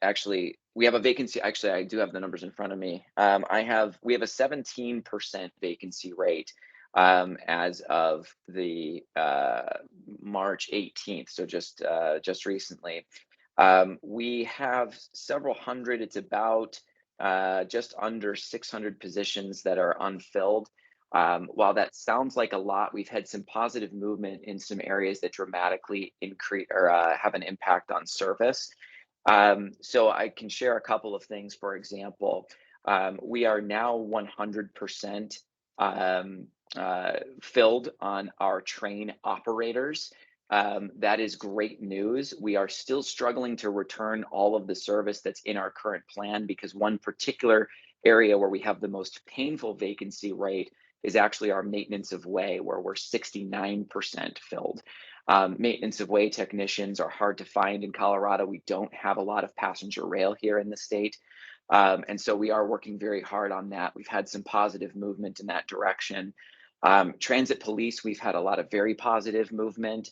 Actually, we have a vacancy. Actually, I do have the numbers in front of me. We have a 17% vacancy rate as of the March 18th. So just recently. We have several hundred. It's about just under 600 positions that are unfilled. While that sounds like a lot, we've had some positive movement in some areas that dramatically increase or have an impact on service. So I can share a couple of things. For example, we are now 100% filled on our train operators. That is great news. We are still struggling to return all of the service that's in our current plan because one particular area where we have the most painful vacancy rate is actually our maintenance of way, where we're 69% filled. Maintenance of way technicians are hard to find in Colorado. We don't have a lot of passenger rail here in the state. And so we are working very hard on that. We've had some positive movement in that direction. Transit police, we've had a lot of very positive movement,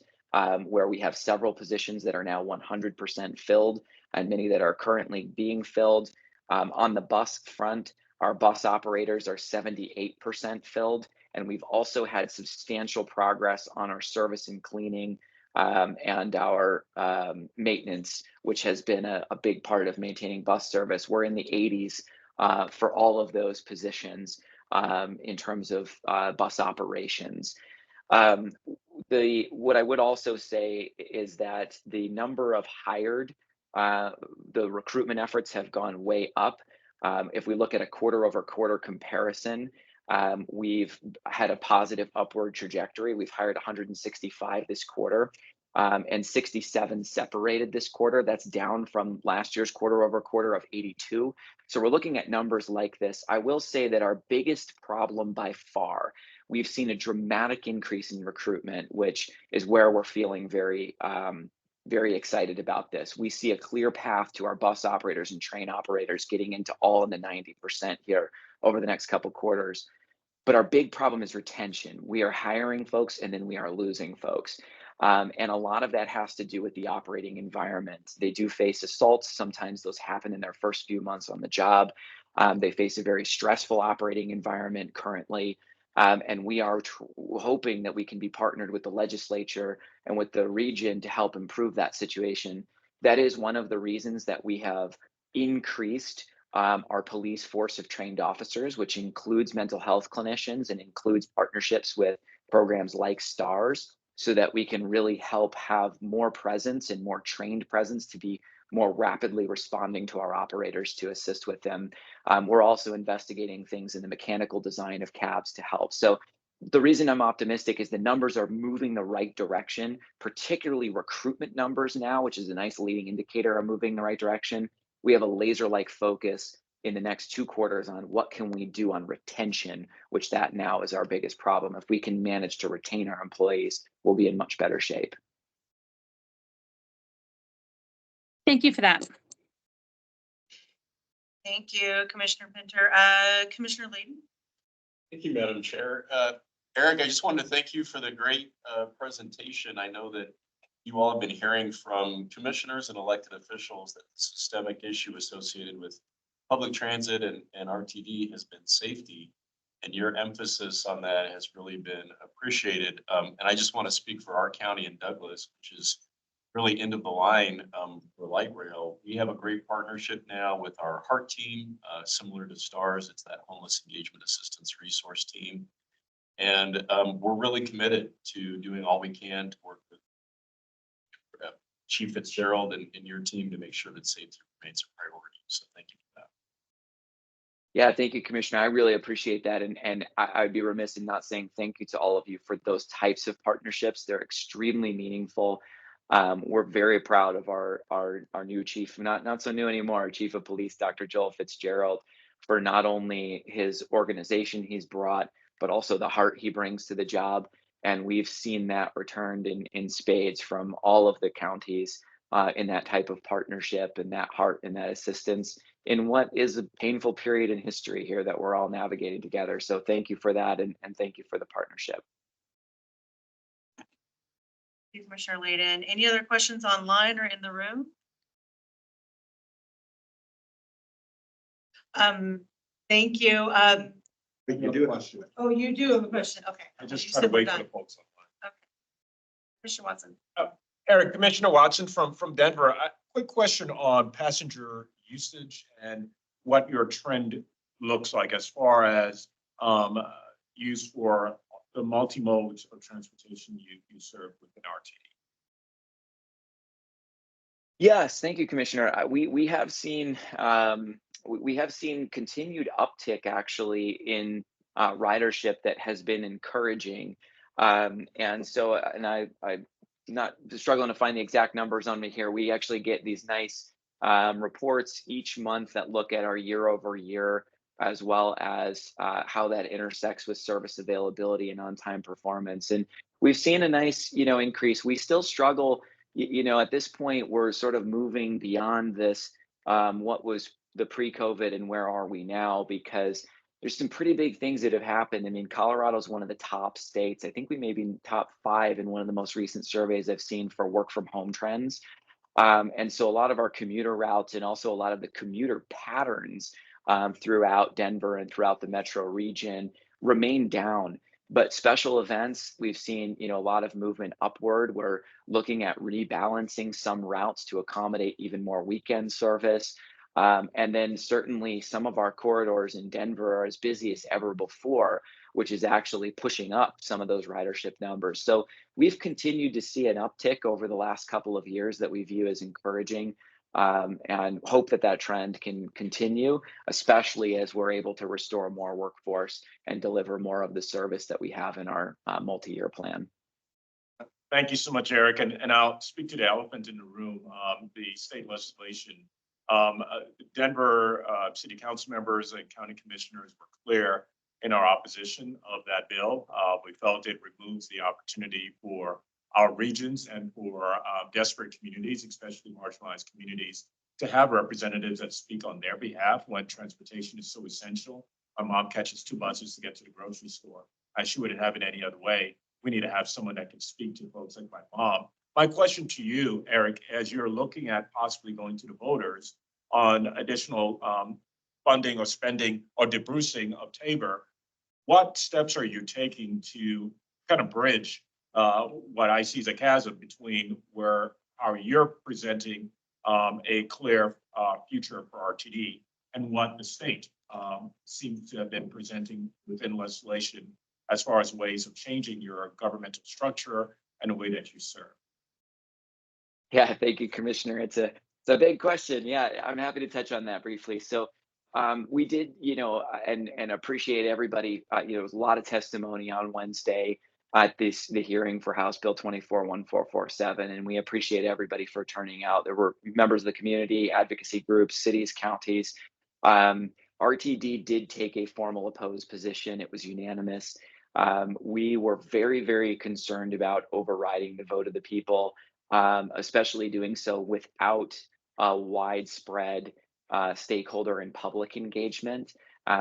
where we have several positions that are now 100% filled and many that are currently being filled. On the bus front, our bus operators are 78% filled, and we've also had substantial progress on our service and cleaning and our maintenance, which has been a big part of maintaining bus service. We're in the 80s for all of those positions in terms of bus operations. What I would also say is that the number of hired, the recruitment efforts have gone way up. If we look at a quarter-over-quarter comparison, we've had a positive upward trajectory. We've hired 165 this quarter and 67 separated this quarter. That's down from last year's quarter-over-quarter of 82. So we're looking at numbers like this. I will say that our biggest problem by far, we've seen a dramatic increase in recruitment, which is where we're feeling very excited about this. We see a clear path to our bus operators and train operators getting into all in the 90% here over the next couple quarters. But our big problem is retention. We are hiring folks and then we are losing folks. And a lot of that has to do with the operating environment. They do face assaults. Sometimes those happen in their first few months on the job. They face a very stressful operating environment currently. And we are hoping that we can be partnered with the legislature and with the region to help improve that situation. That is one of the reasons that we have increased our police force of trained officers, which includes mental health clinicians and includes partnerships with programs like STARS, so that we can really help have more presence and more trained presence to be more rapidly responding to our operators to assist with them. We're also investigating things in the mechanical design of cabs to help. So the reason I'm optimistic is the numbers are moving the right direction, particularly recruitment numbers now, which is a nice leading indicator, are moving the right direction. We have a laser-like focus in the next 2 quarters on what can we do on retention, which that now is our biggest problem. If we can manage to retain our employees, we'll be in much better shape. Thank you for that. Thank you, Commissioner Pinter. Commissioner Layden? Thank you, Madam Chair. Eric, I just wanted to thank you for the great presentation. I know that you all have been hearing from commissioners and elected officials that the systemic issue associated with public transit and RTD has been safety. And your emphasis on that has really been appreciated. And I just want to speak for our county in Douglas, which is really end of the line for light rail. We have a great partnership now with our HEART team, similar to STARS. It's that Homeless Engagement Assistance Resource Team. And we're really committed to doing all we can to work with Chief Fitzgerald and your team to make sure that safety remains a priority. So thank you for that. Yeah, thank you, Commissioner. I really appreciate that. And I'd be remiss in not saying thank you to all of you for those types of partnerships. They're extremely meaningful. We're very proud of our new chief, not so new anymore, our Chief of Police, Dr. Joel Fitzgerald, for not only his organization he's brought, but also the heart he brings to the job. And we've seen that returned in spades from all of the counties in that type of partnership and that heart and that assistance in what is a painful period in history here that we're all navigating together. So thank you for that, and thank you for the partnership. Thank you, Commissioner Layden. Any other questions online or in the room? Thank you. You do a question. Oh, you do have a question. Okay. I just You try to said we're wait for done. the folks online. Okay. Commissioner Watson. Eric, Commissioner Watson from Denver. Quick question on passenger usage and what your trend looks like as far as use for the multi-modes of transportation you serve within RTD. Yes, thank you, Commissioner. We have seen continued uptick actually in ridership that has been encouraging, and I'm not struggling to find the exact numbers on me here. We actually get these nice reports each month that look at our year-over-year as well as how that intersects with service availability and on-time performance. And we've seen a nice, increase. We still struggle, at this point, we're sort of moving beyond this, what was the pre-COVID and where are we now, because there's some pretty big things that have happened. I mean, Colorado's one of the top states. I think we may be top 5 in one of the most recent surveys I've seen for work from home trends. And so a lot of our commuter routes and also a lot of the commuter patterns throughout Denver and throughout the metro region remain down. But special events, we've seen, a lot of movement upward. We're looking at rebalancing some routes to accommodate even more weekend service. And then certainly some of our corridors in Denver are as busy as ever before, which is actually pushing up some of those ridership numbers. So we've continued to see an uptick over the last couple of years that we view as encouraging, and hope that that trend can continue, especially as we're able to restore more workforce and deliver more of the service that we have in our multi-year plan. Thank you so much, Eric. And I'll speak to the elephant in the room, the state legislation. Denver city council members and county commissioners were clear in our opposition of that bill. We felt it removes the opportunity for our regions and for desperate communities, especially marginalized communities, to have representatives that speak on their behalf when transportation is so essential. My mom catches 2 buses to get to the grocery store. She wouldn't have it any other way. We need to have someone that can speak to folks like my mom. My question to you, Eric, as you're looking at possibly going to the voters on additional funding or spending or debrucing of Tabor, what steps are you taking to kind of bridge what I see as a chasm between how you're presenting a clear future for RTD and what the state seems to have been presenting within legislation as far as ways of changing your governmental structure and the way that you serve? Yeah, thank you, Commissioner. It's a big question. Yeah, I'm happy to touch on that briefly. So we did, and appreciate everybody. There was a lot of testimony on Wednesday at the hearing for House Bill 24-1447, and we appreciate everybody for turning out. There were members of the community, advocacy groups, cities, counties. RTD did take a formal opposed position. It was unanimous. We were very, very concerned about overriding the vote of the people, especially doing so without a widespread stakeholder and public engagement.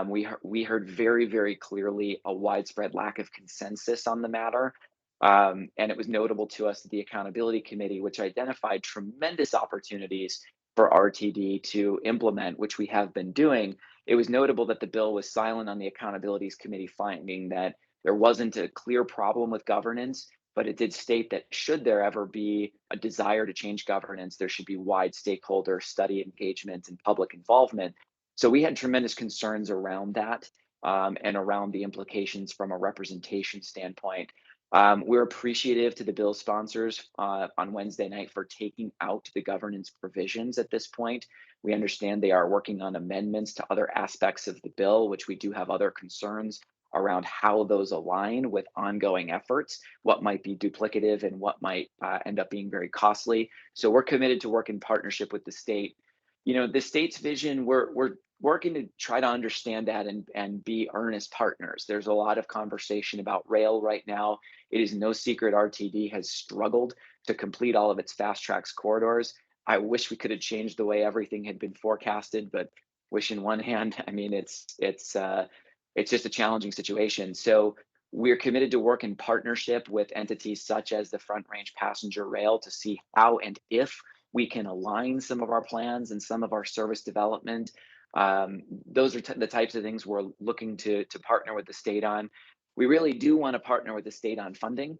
We heard very, very clearly a widespread lack of consensus on the matter. And it was notable to us that the Accountability Committee, which identified tremendous opportunities for RTD to implement, which we have been doing, it was notable that the bill was silent on the Accountability Committee finding that there wasn't a clear problem with governance, but it did state that should there ever be a desire to change governance, there should be wide stakeholder study engagement and public involvement. So we had tremendous concerns around that, and around the implications from a representation standpoint. We're appreciative to the bill sponsors on Wednesday night for taking out the governance provisions at this point. We understand they are working on amendments to other aspects of the bill, which we do have other concerns around how those align with ongoing efforts, what might be duplicative and what might end up being very costly. So we're committed to work in partnership with the state. The state's vision, we're working to try to understand that and be earnest partners. There's a lot of conversation about rail right now. It is no secret RTD has struggled to complete all of its fast tracks corridors. I wish we could have changed the way everything had been forecasted, but wish in one hand, I mean, it's just a challenging situation. So we're committed to work in partnership with entities such as the Front Range Passenger Rail to see how and if we can align some of our plans and some of our service development. Those are the types of things we're looking to partner with the state on. We really do want to partner with the state on funding.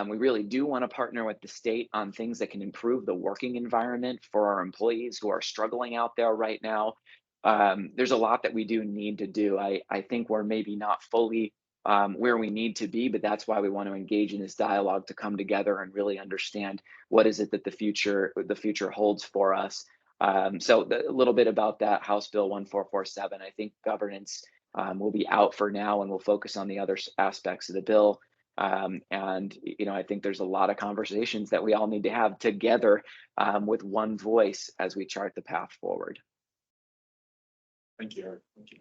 We really do want to partner with the state on things that can improve the working environment for our employees who are struggling out there right now. There's a lot that we do need to do. I think we're maybe not fully where we need to be, but that's why we want to engage in this dialogue to come together and really understand what is it that the future holds for us. So a little bit about that House Bill 1447. I think governance will be out for now, and we'll focus on the other aspects of the bill. And I think there's a lot of conversations that we all need to have together with one voice as we chart the path forward. Thank you, Eric. Thank you.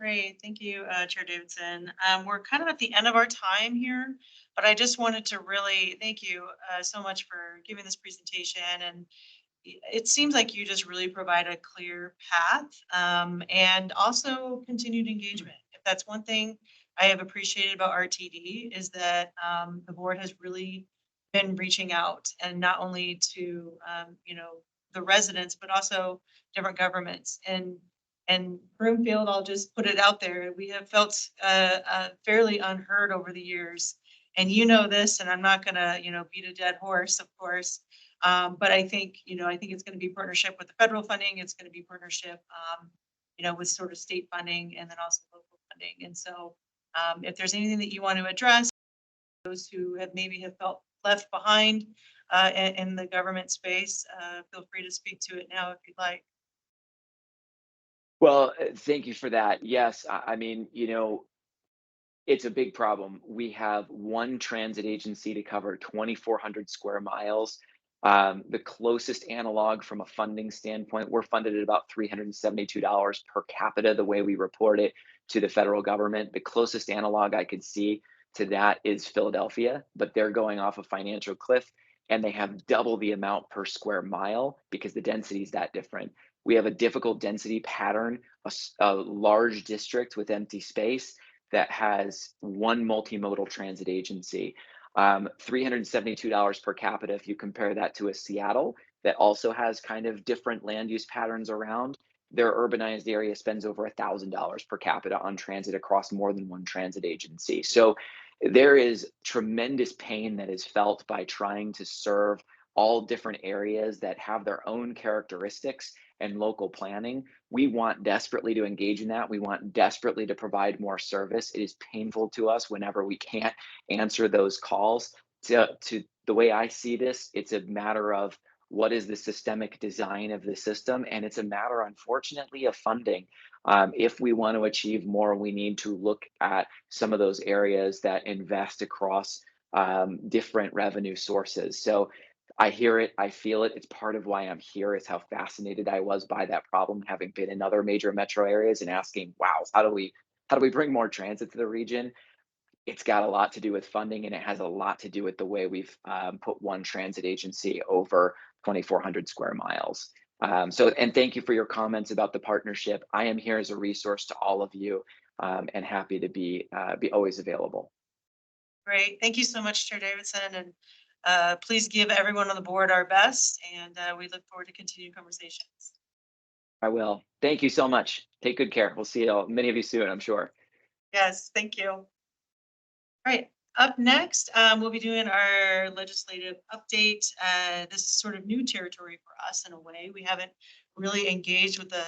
Great, thank you, Chair Davidson. We're kind of at the end of our time here, but I just wanted to really thank you so much for giving this presentation. And it seems like you just really provide a clear path and also continued engagement. If that's one thing I have appreciated about RTD is that the board has really been reaching out, and not only to the residents, but also different governments. And Broomfield, I'll just put it out there, we have felt fairly unheard over the years. And you know this, and I'm not gonna beat a dead horse, of course. But I think it's going to be partnership with the federal funding. It's going to be partnership, with sort of state funding and then also local funding. And so if there's anything that you want to address, those who have felt left behind in the government space, feel free to speak to it now if you'd like. Well, thank you for that. Yes, I mean, it's a big problem. We have one transit agency to cover 2,400 square miles. The closest analog from a funding standpoint, we're funded at about $372 per capita, the way we report it to the federal government. The closest analog I could see to that is Philadelphia, but they're going off a financial cliff, and they have double the amount per square mile because the density is that different. We have a difficult density pattern, a large district with empty space that has one multimodal transit agency. $372 per capita, if you compare that to a Seattle that also has kind of different land use patterns around, their urbanized area spends over $1,000 per capita on transit across more than one transit agency. So there is tremendous pain that is felt by trying to serve all different areas that have their own characteristics and local planning. We want desperately to engage in that. We want desperately to provide more service. It is painful to us whenever we can't answer those calls. To the way I see this, it's a matter of what is the systemic design of the system, and it's a matter, unfortunately, of funding. If we want to achieve more, we need to look at some of those areas that invest across different revenue sources. So I hear it, I feel it. It's part of why I'm here. It's how fascinated I was by that problem, having been in other major metro areas and asking, wow, how do we bring more transit to the region? It's got a lot to do with funding, and it has a lot to do with the way we've put one transit agency over 2,400 square miles. And thank you for your comments about the partnership. I am here as a resource to all of you, and happy to be always available. Great. Thank you so much, Chair Davidson. And please give everyone on the board our best, and we look forward to continued conversations. I will. Thank you so much. Take good care. We'll see many of you soon, I'm sure. Yes, thank you. All right, up next, we'll be doing our legislative update. This is sort of new territory for us in a way. We haven't really engaged with the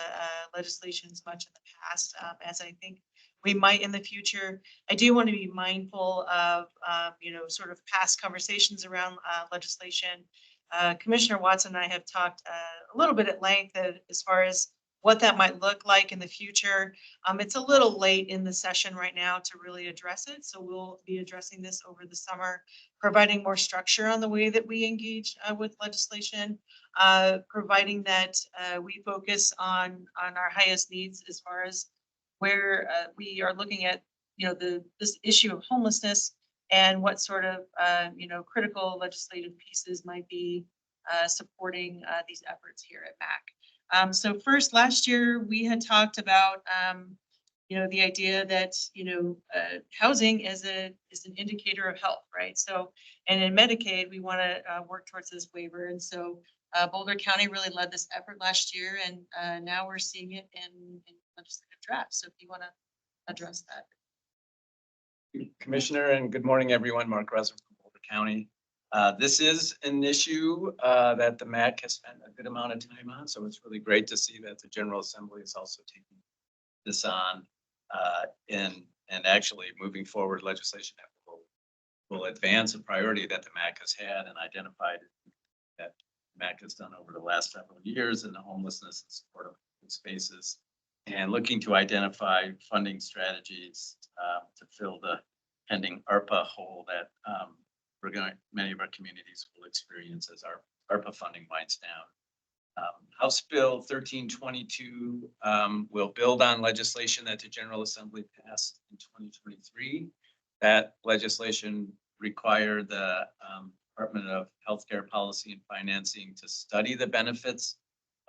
legislation as much in the past as I think we might in the future. I do want to be mindful of, sort of past conversations around legislation. Commissioner Watson and I have talked a little bit at length as far as what that might look like in the future. It's a little late in the session right now to really address it. So we'll be addressing this over the summer, providing more structure on the way that we engage with legislation, providing that we focus on our highest needs as far as where we are looking at, this issue of homelessness and what sort of, critical legislative pieces might be supporting these efforts here at MACC. So first, last year, we had talked about, the idea that, housing is an indicator of health, right? So, and in Medicaid, we want to work towards this waiver. And so Boulder County really led this effort last year, and now we're seeing it in legislative drafts. So if you want to address that. Commissioner, and good morning, everyone. Mark Resser from Boulder County. This is an issue that the MACC has spent a good amount of time on, so it's really great to see that the General Assembly is also taking this on and actually moving forward legislation that will advance a priority that the MACC has had and identified that MACC has done over the last several years in the homelessness and support of spaces, and looking to identify funding strategies to fill the pending ARPA hole that many of our communities will experience as our ARPA funding winds down. House Bill 1322 will build on legislation that the General Assembly passed in 2023. That legislation required the Department of Healthcare Policy and Financing to study the benefits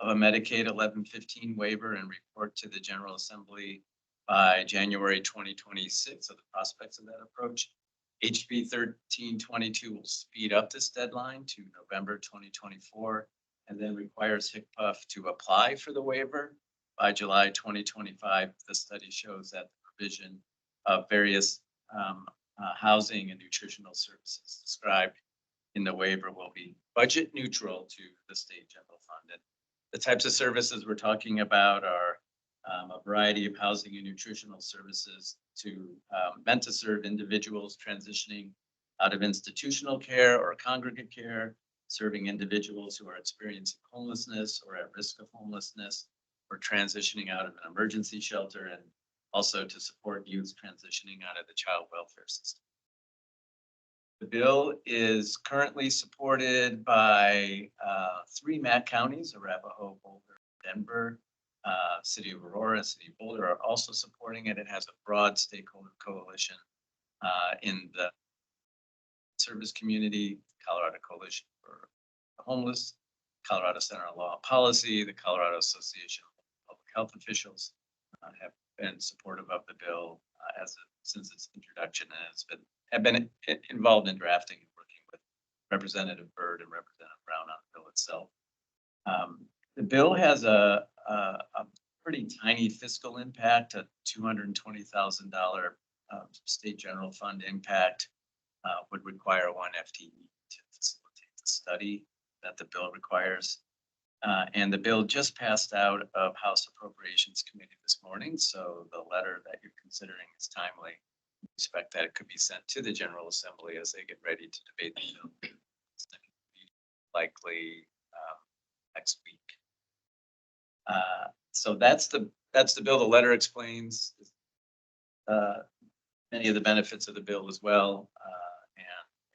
of a Medicaid 1115 waiver and report to the General Assembly by January 2026 of the prospects of that approach. HB 1322 will speed up this deadline to November 2024 and then requires HCPF to apply for the waiver by July 2025. The study shows that the provision of various housing and nutritional services described in the waiver will be budget neutral to the state general fund. And the types of services we're talking about are a variety of housing and nutritional services meant to serve individuals transitioning out of institutional care or congregate care, serving individuals who are experiencing homelessness or at risk of homelessness, or transitioning out of an emergency shelter, and also to support youth transitioning out of the child welfare system. The bill is currently supported by 3 MACC counties: Arapahoe, Boulder, Denver. City of Aurora, City of Boulder are also supporting it. It has a broad stakeholder coalition in the service community, Colorado Coalition for the Homeless, Colorado Center on Law and Policy, the Colorado Association of Public Health Officials have been supportive of the bill since its introduction, and have been involved in drafting and working with Representative Byrd and Representative Brown on the bill itself. The bill has a pretty tiny fiscal impact, a $220,000 state general fund impact, would require 1 FTE to facilitate the study that the bill requires. And the bill just passed out of House Appropriations Committee this morning, so the letter that you're considering is timely. We expect that it could be sent to the General Assembly as they get ready to debate the bill. Likely next week. So that's the bill. The letter explains many of the benefits of the bill as well. And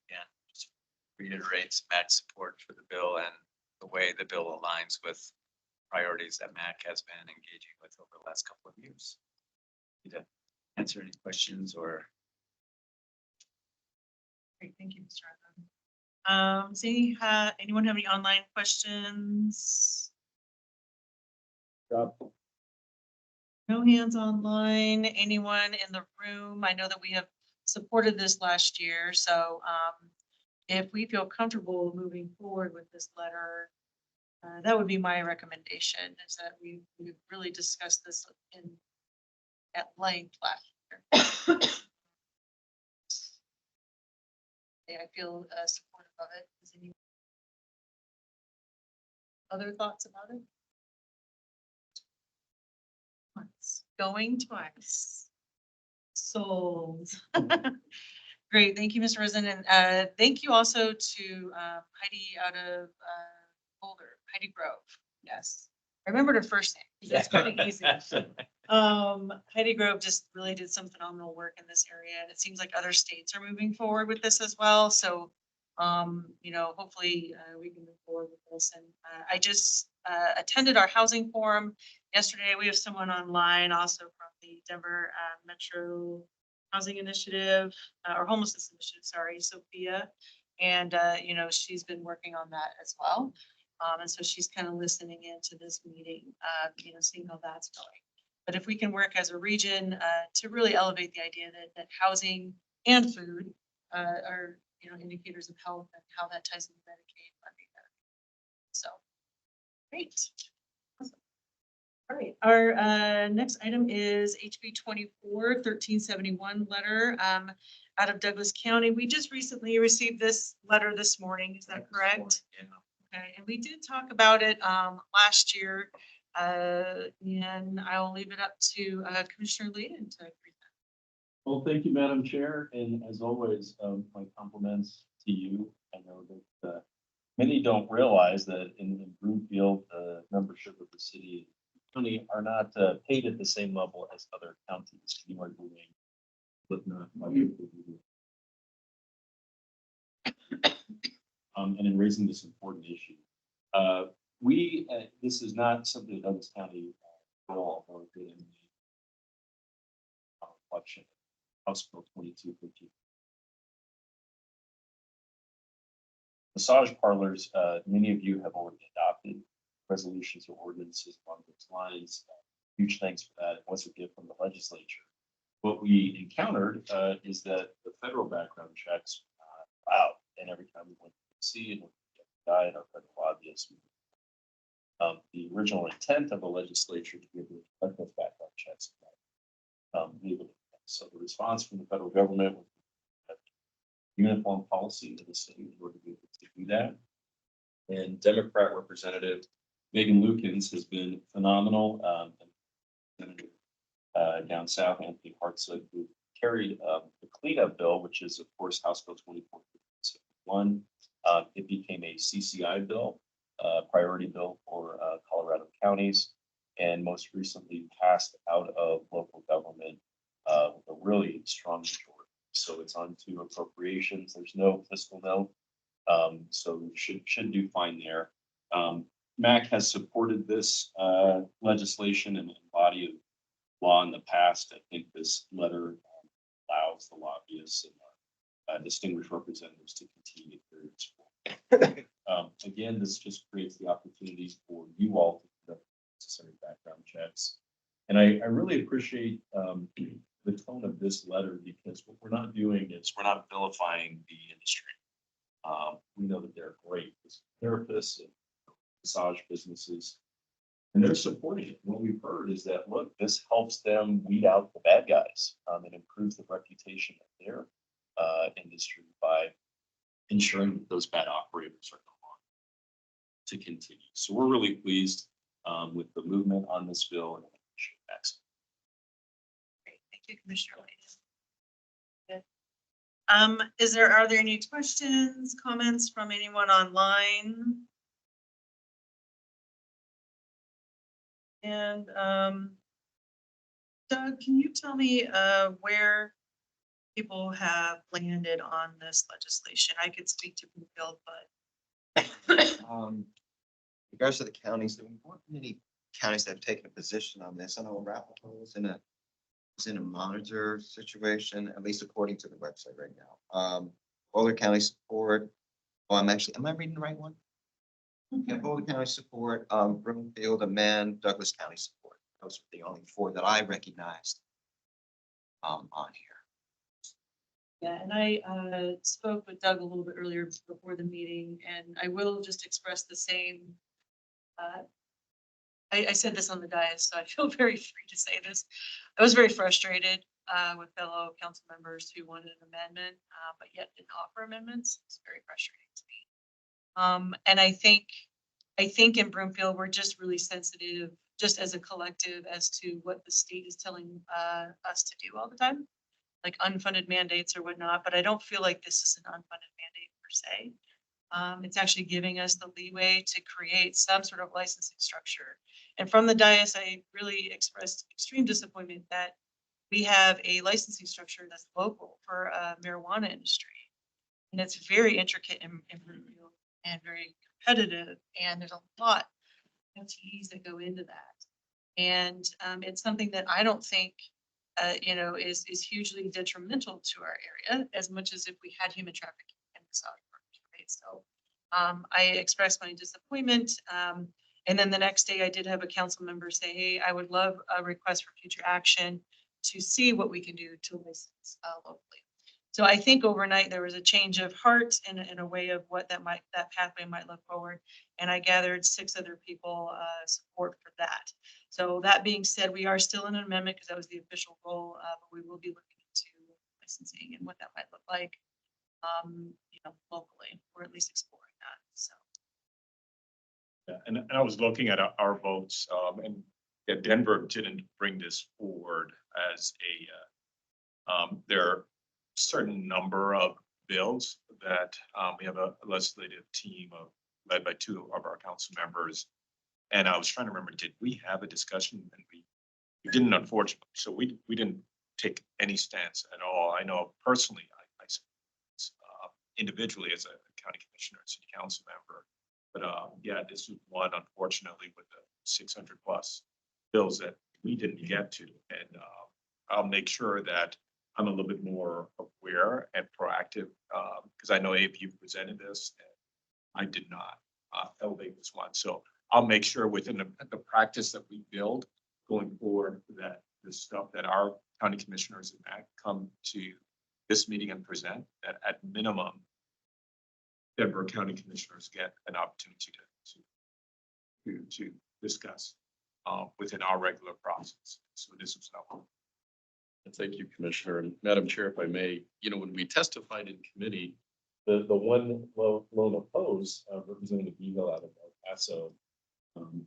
again, just reiterates MACC's support for the bill and the way the bill aligns with priorities that MACC has been engaging with over the last couple of years. Need to answer any questions or. Great, thank you, Mr. Adams. Anyone have any online questions? No hands online. Anyone in the room? I know that we have supported this last year, so if we feel comfortable moving forward with this letter, that would be my recommendation, is that we really discussed this at length last year. I feel supportive of it. Is any other thoughts about it? Once, going twice. Sold. Great, thank you, Mr. Rosen, and thank you also to Heidi out of Boulder, Heidi Grove. Yes, I remembered her first name. That's pretty easy. Heidi Grove just really did some phenomenal work in this area, and it seems like other states are moving forward with this as well. So, hopefully we can move forward with this. And I just attended our housing forum yesterday. We have someone online also from the Denver Metro Housing Initiative or Homelessness Initiative, sorry, Sophia. And, she's been working on that as well. And so she's kind of listening into this meeting, seeing how that's going. But if we can work as a region to really elevate the idea that housing and food are, indicators of health and how that ties into Medicaid funding. So, great. Awesome. All right, our next item is HB 24-1371 letter out of Douglas County. We just recently received this letter this morning. Is that correct? Yeah. Okay, and we did talk about it last year, and I will leave it up to Commissioner Layden to present. Well, thank you, Madam Chair, and as always, my compliments to you. I know that many don't realize that in Broomfield, the membership of the city and county are not paid at the same level as other counties. You are doing, but not much. And in raising this important issue. this is not something that Douglas County will or did in the election, House Bill 2250. Massage parlors, many of you have already adopted resolutions or ordinances along those lines. Huge thanks for that. It was a gift from the legislature. What we encountered is that the federal background checks out, and every time we went to see and died our federal lobbyists. The original intent of the legislature to give those background checks. So the response from the federal government was uniform policy in the state in order to be able to do that. And Democrat Representative Megan Lukens has been phenomenal. Down south, Anthony Hartzig, who carried the cleanup bill, which is of course House Bill 2451. It became a CCI bill, priority bill for Colorado counties, and most recently passed out of local government with a really strong majority. So it's on to appropriations. There's no fiscal note, so should do fine there. MACC has supported this legislation and body of law in the past. I think this letter allows the lobbyists and distinguished representatives to continue their support. Again, this just creates the opportunities for you all to conduct necessary background checks. And I really appreciate the tone of this letter, because what we're not doing is we're not vilifying the industry. We know that they're great therapists and massage businesses, and they're supporting it. What we've heard is that, look, this helps them weed out the bad guys. It improves the reputation of their industry by ensuring that those bad operators are no longer to continue. So we're really pleased with the movement on this bill, and excellent. Great, thank you, Commissioner Layton. Are there any questions, comments from anyone online? And Doug, can you tell me where people have landed on this legislation? I could speak to Broomfield, but In regards to the counties, there weren't many counties that have taken a position on this. I know Arapahoe was in a monitor situation, at least according to the website right now. Boulder County support. Oh, am I reading the right one? Yeah, Boulder County support, Broomfield, and Douglas County support. Those are the only four that I recognized on here. yeah, and I spoke with Doug a little bit earlier before the meeting, and I will just express the same. I said this on the dais, so I feel very free to say this. I was very frustrated with fellow council members who wanted an amendment, but yet didn't offer amendments. It's very frustrating to me. And I think in Broomfield, we're just really sensitive, just as a collective, as to what the state is telling us to do all the time, like unfunded mandates or whatnot. But I don't feel like this is an unfunded mandate per se. It's actually giving us the leeway to create some sort of licensing structure. And from the dais, I really expressed extreme disappointment that we have a licensing structure that's local for marijuana industry. And it's very intricate in Broomfield and very competitive. And there's a lot of FTEs that go into that. And it's something that I don't think, is hugely detrimental to our area, as much as if we had human trafficking in the South. Right? So I expressed my disappointment. And then the next day I did have a council member say, hey, I would love a request for future action to see what we can do to license locally. So I think overnight there was a change of heart and in a way of what that pathway might look forward. And I gathered 6 other people support for that. So that being said, we are still in an amendment because that was the official goal, but we will be looking into licensing and what that might look like, locally, or at least exploring that. So. Yeah, and I was looking at our votes, and yeah, Denver didn't bring this forward as there are a certain number of bills that we have a legislative team led by 2 of our council members. And I was trying to remember, did we have a discussion? And we didn't, unfortunately. So we didn't take any stance at all. I know personally, I individually as a county commissioner and city council member, But yeah, this is one, unfortunately, with the 600 plus bills that we didn't get to. And I'll make sure that I'm a little bit more aware and proactive, because I know Abe, you presented this, and I did not. Elevate was one. So I'll make sure within the practice that we build going forward that the stuff that our county commissioners and MACC come to this meeting and present, that at minimum, Denver County commissioners get an opportunity to discuss within our regular process. So this was not. Thank you, Commissioner. And Madam Chair, if I may, when we testified in committee, the one lone opposed, Representative Eagle out of El Paso,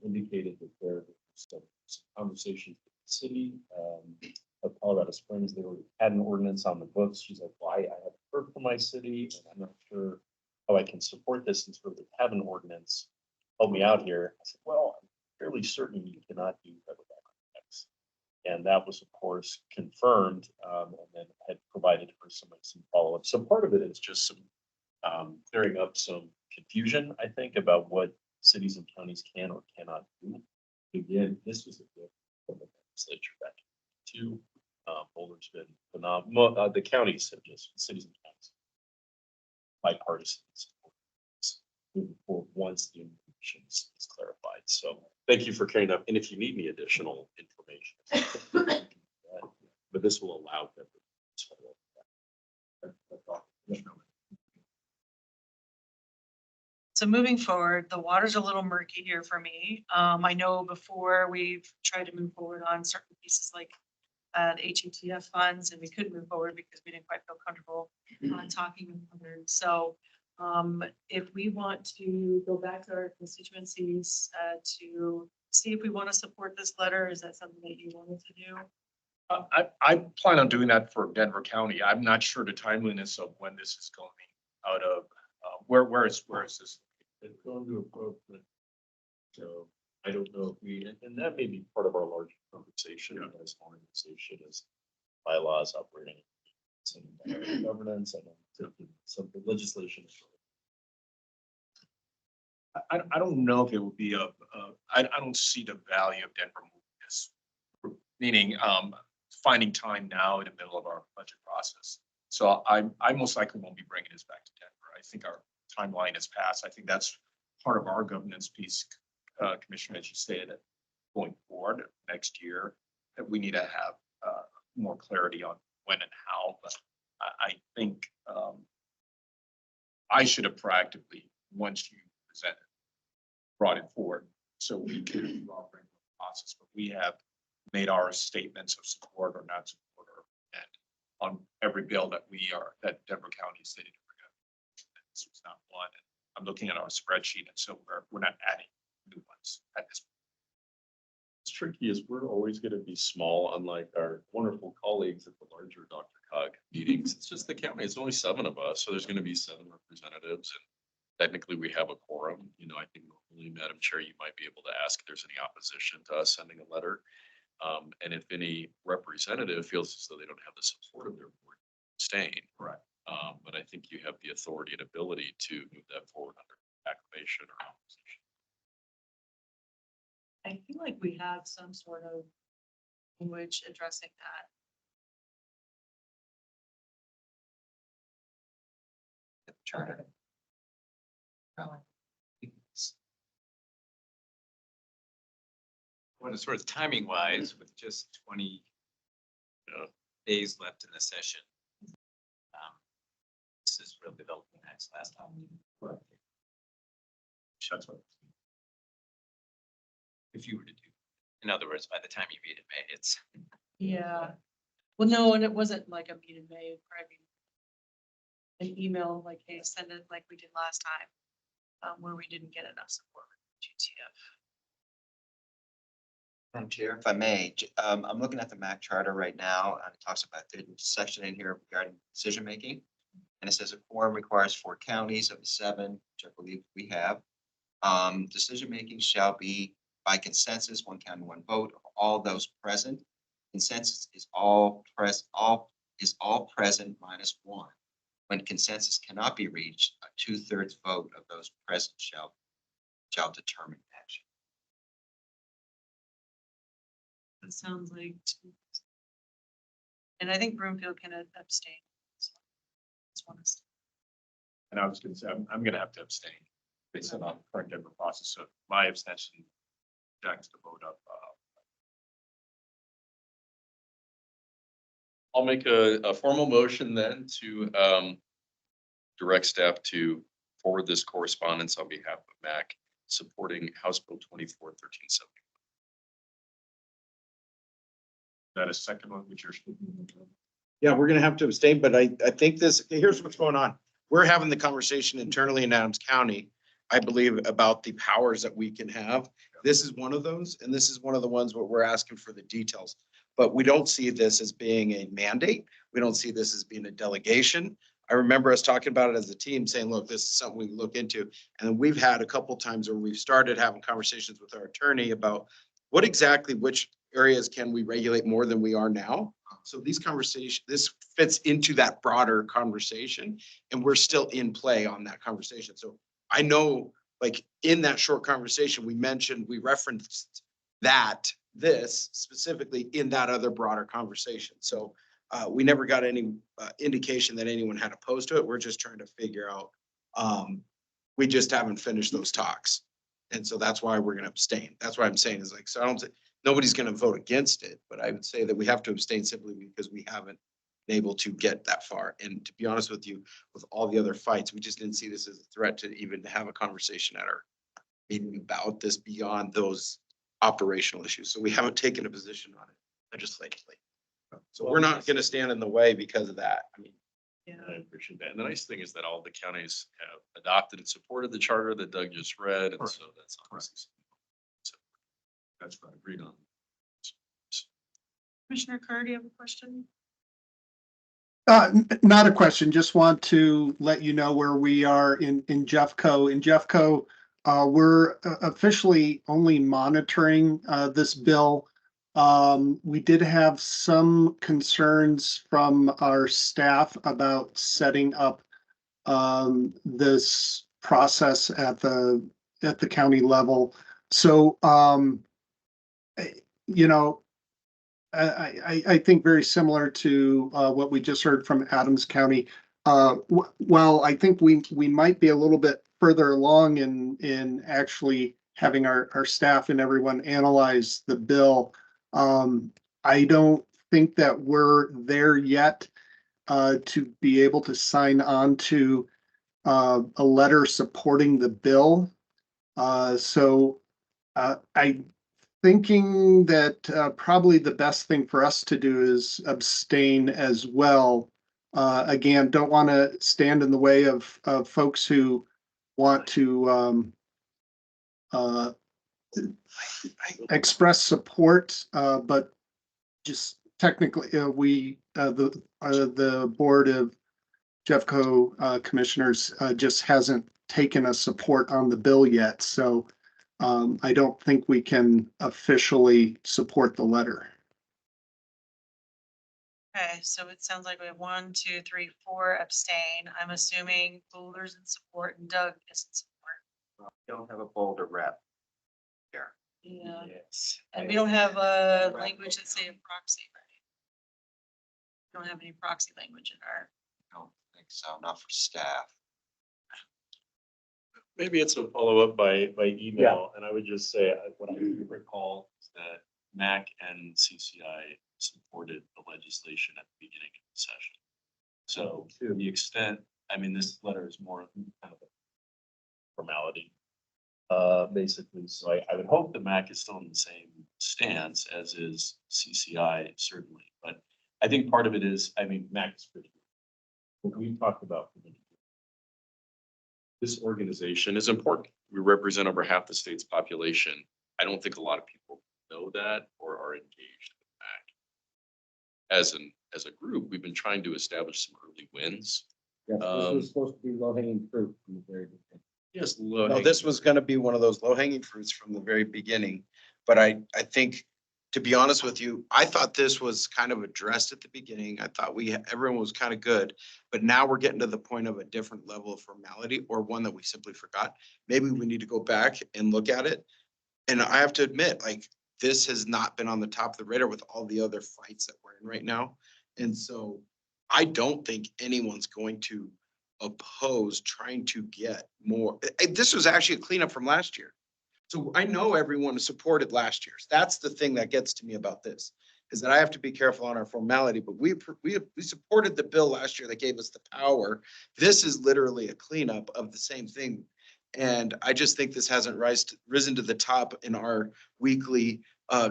indicated that there was some conversations with the city of Colorado Springs. They had an ordinance on the books. She's like, well, I haven't heard from my city, and I'm not sure how I can support this since we have an ordinance. Help me out here. I said, well, I'm fairly certain you cannot do federal background checks. And that was, of course, confirmed, and then had provided her some follow-up. So part of it is just some clearing up some confusion, I think, about what cities and counties can or cannot do. Again, this was a gift from the legislature back in 2022. Boulder's been phenomenal. The counties have just, cities and counties, bipartisan support moving forward once the information is clarified. So thank you for carrying up. And if you need any additional information, but this will allow them to. So moving forward, the water's a little murky here for me. I know before we've tried to move forward on certain pieces like the HETF funds, and we couldn't move forward because we didn't quite feel comfortable talking with others. So if we want to go back to our constituencies to see if we want to support this letter, is that something that you wanted to do? I plan on doing that for Denver County. I'm not sure the timeliness of when this is going out of, where is this? It's going to appropriate. So I don't know if we, and that may be part of our larger conversation as an organization, as bylaws operating, some governance and some legislation. I don't know if it would be I don't see the value of Denver moving this, meaning finding time now in the middle of our budget process. So I most likely won't be bringing this back to Denver. I think our timeline has passed. I think that's part of our governance piece, Commissioner, as you stated, going forward next year, that we need to have more clarity on when and how. But I think I should have proactively, once you presented, brought it forward so we could bring the process. But we have made our statements of support or not support, and on every bill that that Denver County stated. This was not one. I'm looking at our spreadsheet, and so we're not adding new ones at this point. What's tricky is we're always going to be small, unlike our wonderful colleagues at the larger Dr. Cog meetings. It's just the county. It's only 7 of us, so there's going to be 7 representatives, and technically we have a quorum. I think normally, Madam Chair, you might be able to ask if there's any opposition to us sending a letter, and if any representative feels as though they don't have the support of their board, abstain. Right. But I think you have the authority and ability to move that forward under acclamation or opposition. I feel like we have some sort of language addressing that. Charter. What is sort of timing wise with just 20 days left in the session. This is really the next last time. That's what. If you were to do, in other words, by the time you meet in May, it's. Yeah. Well, no, and it wasn't like a meeting in May, probably an email like, hey, send it like we did last time, where we didn't get enough support with GTF. Madam Chair, if I may, I'm looking at the MACC charter right now, and it talks about the section in here regarding decision-making. And it says a quorum requires 4 counties of the 7, which I believe we have. Decision-making shall be by consensus, 1 county, 1 vote of all those present. Consensus is all present minus 1. When consensus cannot be reached, a 2/3 vote of those present shall shall determine action. It sounds like. And I think Broomfield can abstain. So, just want to- And I was gonna say, I'm gonna have to abstain based on the current Denver process. So my abstention jacks the vote up. I'll make a formal motion then to direct staff to forward this correspondence on behalf of MACC supporting House Bill 24-1370. That is second one, which you're. Yeah, we're gonna have to abstain, but I think this, here's what's going on. We're having the conversation internally in Adams County, I believe, about the powers that we can have. This is one of those, and this is one of the ones where we're asking for the details. But we don't see this as being a mandate. We don't see this as being a delegation. I remember us talking about it as a team saying, look, this is something we can look into. And we've had a couple times where we've started having conversations with our attorney about what exactly, which areas can we regulate more than we are now? So these conversations, this fits into that broader conversation, and we're still in play on that conversation. So I know, like, in that short conversation, we referenced this specifically in that other broader conversation. So we never got any indication that anyone had opposed to it. We're just trying to figure out, we just haven't finished those talks. And so that's why we're gonna abstain. That's what I'm saying is like, so I don't think, nobody's gonna vote against it, but I would say that we have to abstain simply because we haven't been able to get that far. And to be honest with you, with all the other fights, we just didn't see this as a threat to even have a conversation at our meeting about this beyond those operational issues. So we haven't taken a position on it legislatively. So we're not gonna stand in the way because of that. I mean, Yeah. I appreciate that. And the nice thing is that all the counties have adopted and supported the charter that Doug just read. And so that's obviously. So that's what I agreed on. Commissioner Kerr, do you have a question? Not a question, just want to let you know where we are in Jeffco. In Jeffco, we're officially only monitoring this bill. We did have some concerns from our staff about setting up this process at the county level. So, you know, I think very similar to what we just heard from Adams County. Well, I think we might be a little bit further along in actually having our staff and everyone analyze the bill. I don't think that we're there yet to be able to sign on to a letter supporting the bill. So I'm thinking that probably the best thing for us to do is abstain as well. Again, don't want to stand in the way of folks who want to express support, but just technically, the board of Jeffco commissioners just hasn't taken a support on the bill yet. So I don't think we can officially support the letter. Okay, so it sounds like we have 1, 2, 3, 4 abstain. I'm assuming Boulder's in support and Doug is in support. We don't have a Boulder rep here. Yeah. Yes. And we don't have a language that say a proxy, right? We don't have any proxy language in our. I don't think so, not for staff. Maybe it's a follow-up by email, and I would just say, what I recall is that MACC and CCI supported the legislation at the beginning of the session. So to the extent, I mean, this letter is more kind of a formality, basically. So I would hope that MACC is still in the same stance as is CCI, certainly. But I think part of it is, I mean, MACC is pretty good. What we've talked about for many years. This organization is important. We represent over half the state's population. I don't think a lot of people know that or are engaged with MACC. As a group, we've been trying to establish some early wins. Yes, this was supposed to be low hanging fruit from the very beginning. Yes, no, this was gonna be one of those low hanging fruits from the very beginning. But I think to be honest with you, I thought this was kind of addressed at the beginning. I thought everyone was kind of good, but now we're getting to the point of a different level of formality or one that we simply forgot. Maybe we need to go back and look at it. And I have to admit, like, this has not been on the top of the radar with all the other fights that we're in right now. And so I don't think anyone's going to oppose trying to get more. This was actually a cleanup from last year. So I know everyone supported last year's. That's the thing that gets to me about this, is that I have to be careful on our formality, but we supported the bill last year that gave us the power. This is literally a cleanup of the same thing. And I just think this hasn't risen to the top in our weekly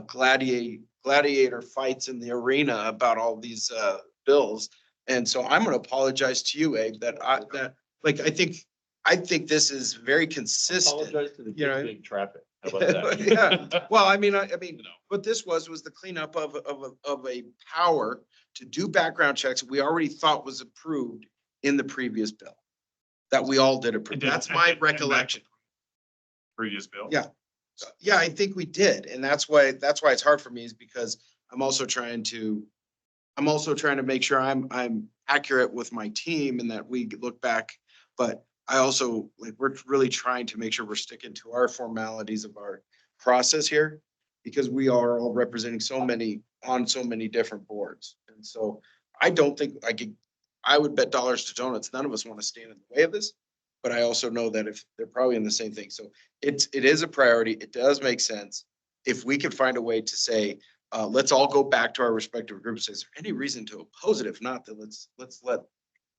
gladiator fights in the arena about all these bills. And so I'm going to apologize to you, Abe, I think this is very consistent. Apologize to the you know? big traffic. How about that? Yeah. Well, I mean, what this was the cleanup of a power to do background checks we already thought was approved in the previous bill. That we all did approve. That's my recollection. Previous bill. Yeah. Yeah, I think we did. And that's why it's hard for me, is because I'm also trying to make sure I'm accurate with my team and that we look back. But I also, like, we're really trying to make sure we're sticking to our formalities of our process here, because we are all representing on so many different boards. And so I don't think I would bet dollars to donuts. None of us want to stand in the way of this, but I also know that if they're probably in the same thing. So it is a priority. It does make sense. If we could find a way to say, let's all go back to our respective groups. Is there any reason to oppose it? If not, then let's let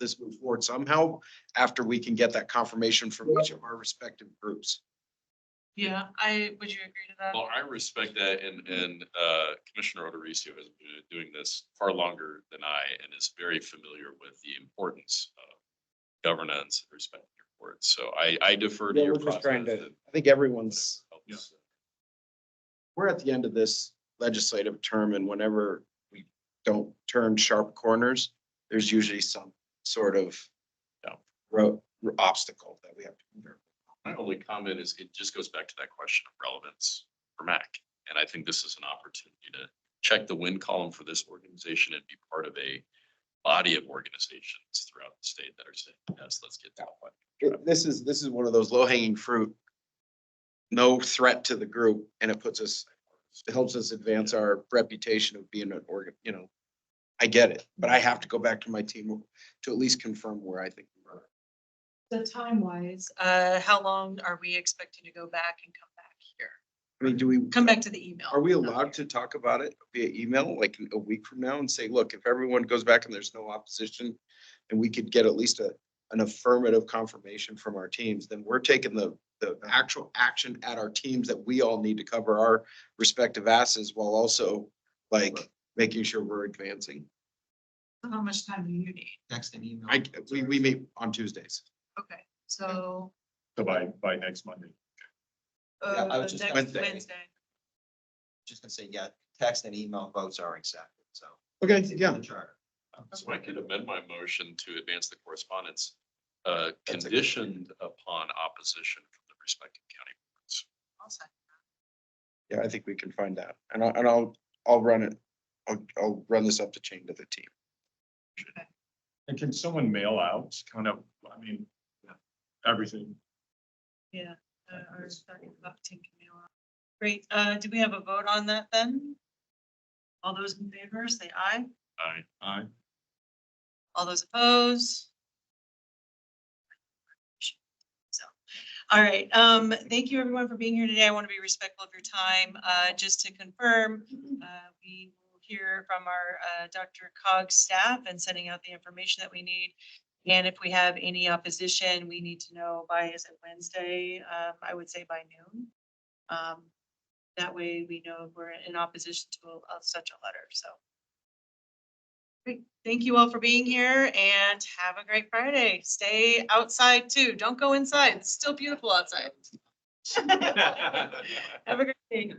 this move forward somehow after we can get that confirmation from each of our respective groups. Yeah, would you agree to that? Well, I respect that, and Commissioner Odorizio has been doing this far longer than I, and is very familiar with the importance of governance and respect your boards. So I defer to Yeah, your we're just trying process. to, I think everyone's, we're at the end of this legislative term, and whenever we don't turn sharp corners, there's usually some sort of road obstacle that we have to move. My only comment is it just goes back to that question of relevance for MACC. And I think this is an opportunity to check the win column for this organization and be part of a body of organizations throughout the state that are saying, yes, let's get that one. This is one of those low hanging fruit, no threat to the group, and it helps us advance our reputation of being an organ, I get it, but I have to go back to my team to at least confirm where I think we are. So time wise, how long are we expecting to go back and come back here? I mean, do we come back to the email? Are we allowed to talk about it via email, like a week from now, and say, look, if everyone goes back and there's no opposition, and we could get at least an affirmative confirmation from our teams, then we're taking the actual action at our teams that we all need to cover our respective asses, while also making sure we're advancing. How much time do you need? Text and email. We meet on Tuesdays. Okay, so. So by next Monday. Yeah, I was just next Wednesday. Wednesday. Just gonna say, yeah, text and email votes are accepted, so. Okay, it's in yeah. the charter. So I could amend my motion to advance the correspondence conditioned upon opposition from the respective county boards. I'll second Yeah, I think we can find that, and I'll run it. I'll run this up the chain to the team. And can someone mail out everything? Yeah, our starting about 10 can mail out. Great. Do we have a vote on that then? All those in favor, say aye. Aye. All those opposed? So, all right. Thank you everyone for being here today. I want to be respectful of your time. Just to confirm, we will hear from our Dr. Cog's staff and sending out the information that we need. And if we have any opposition, we need to know by, is it Wednesday? I would say by noon. That way we know if we're in opposition to such a letter. So. Great. Thank you all for being here and have a great Friday. Stay outside too. Don't go inside. It's still beautiful outside. Have a great day.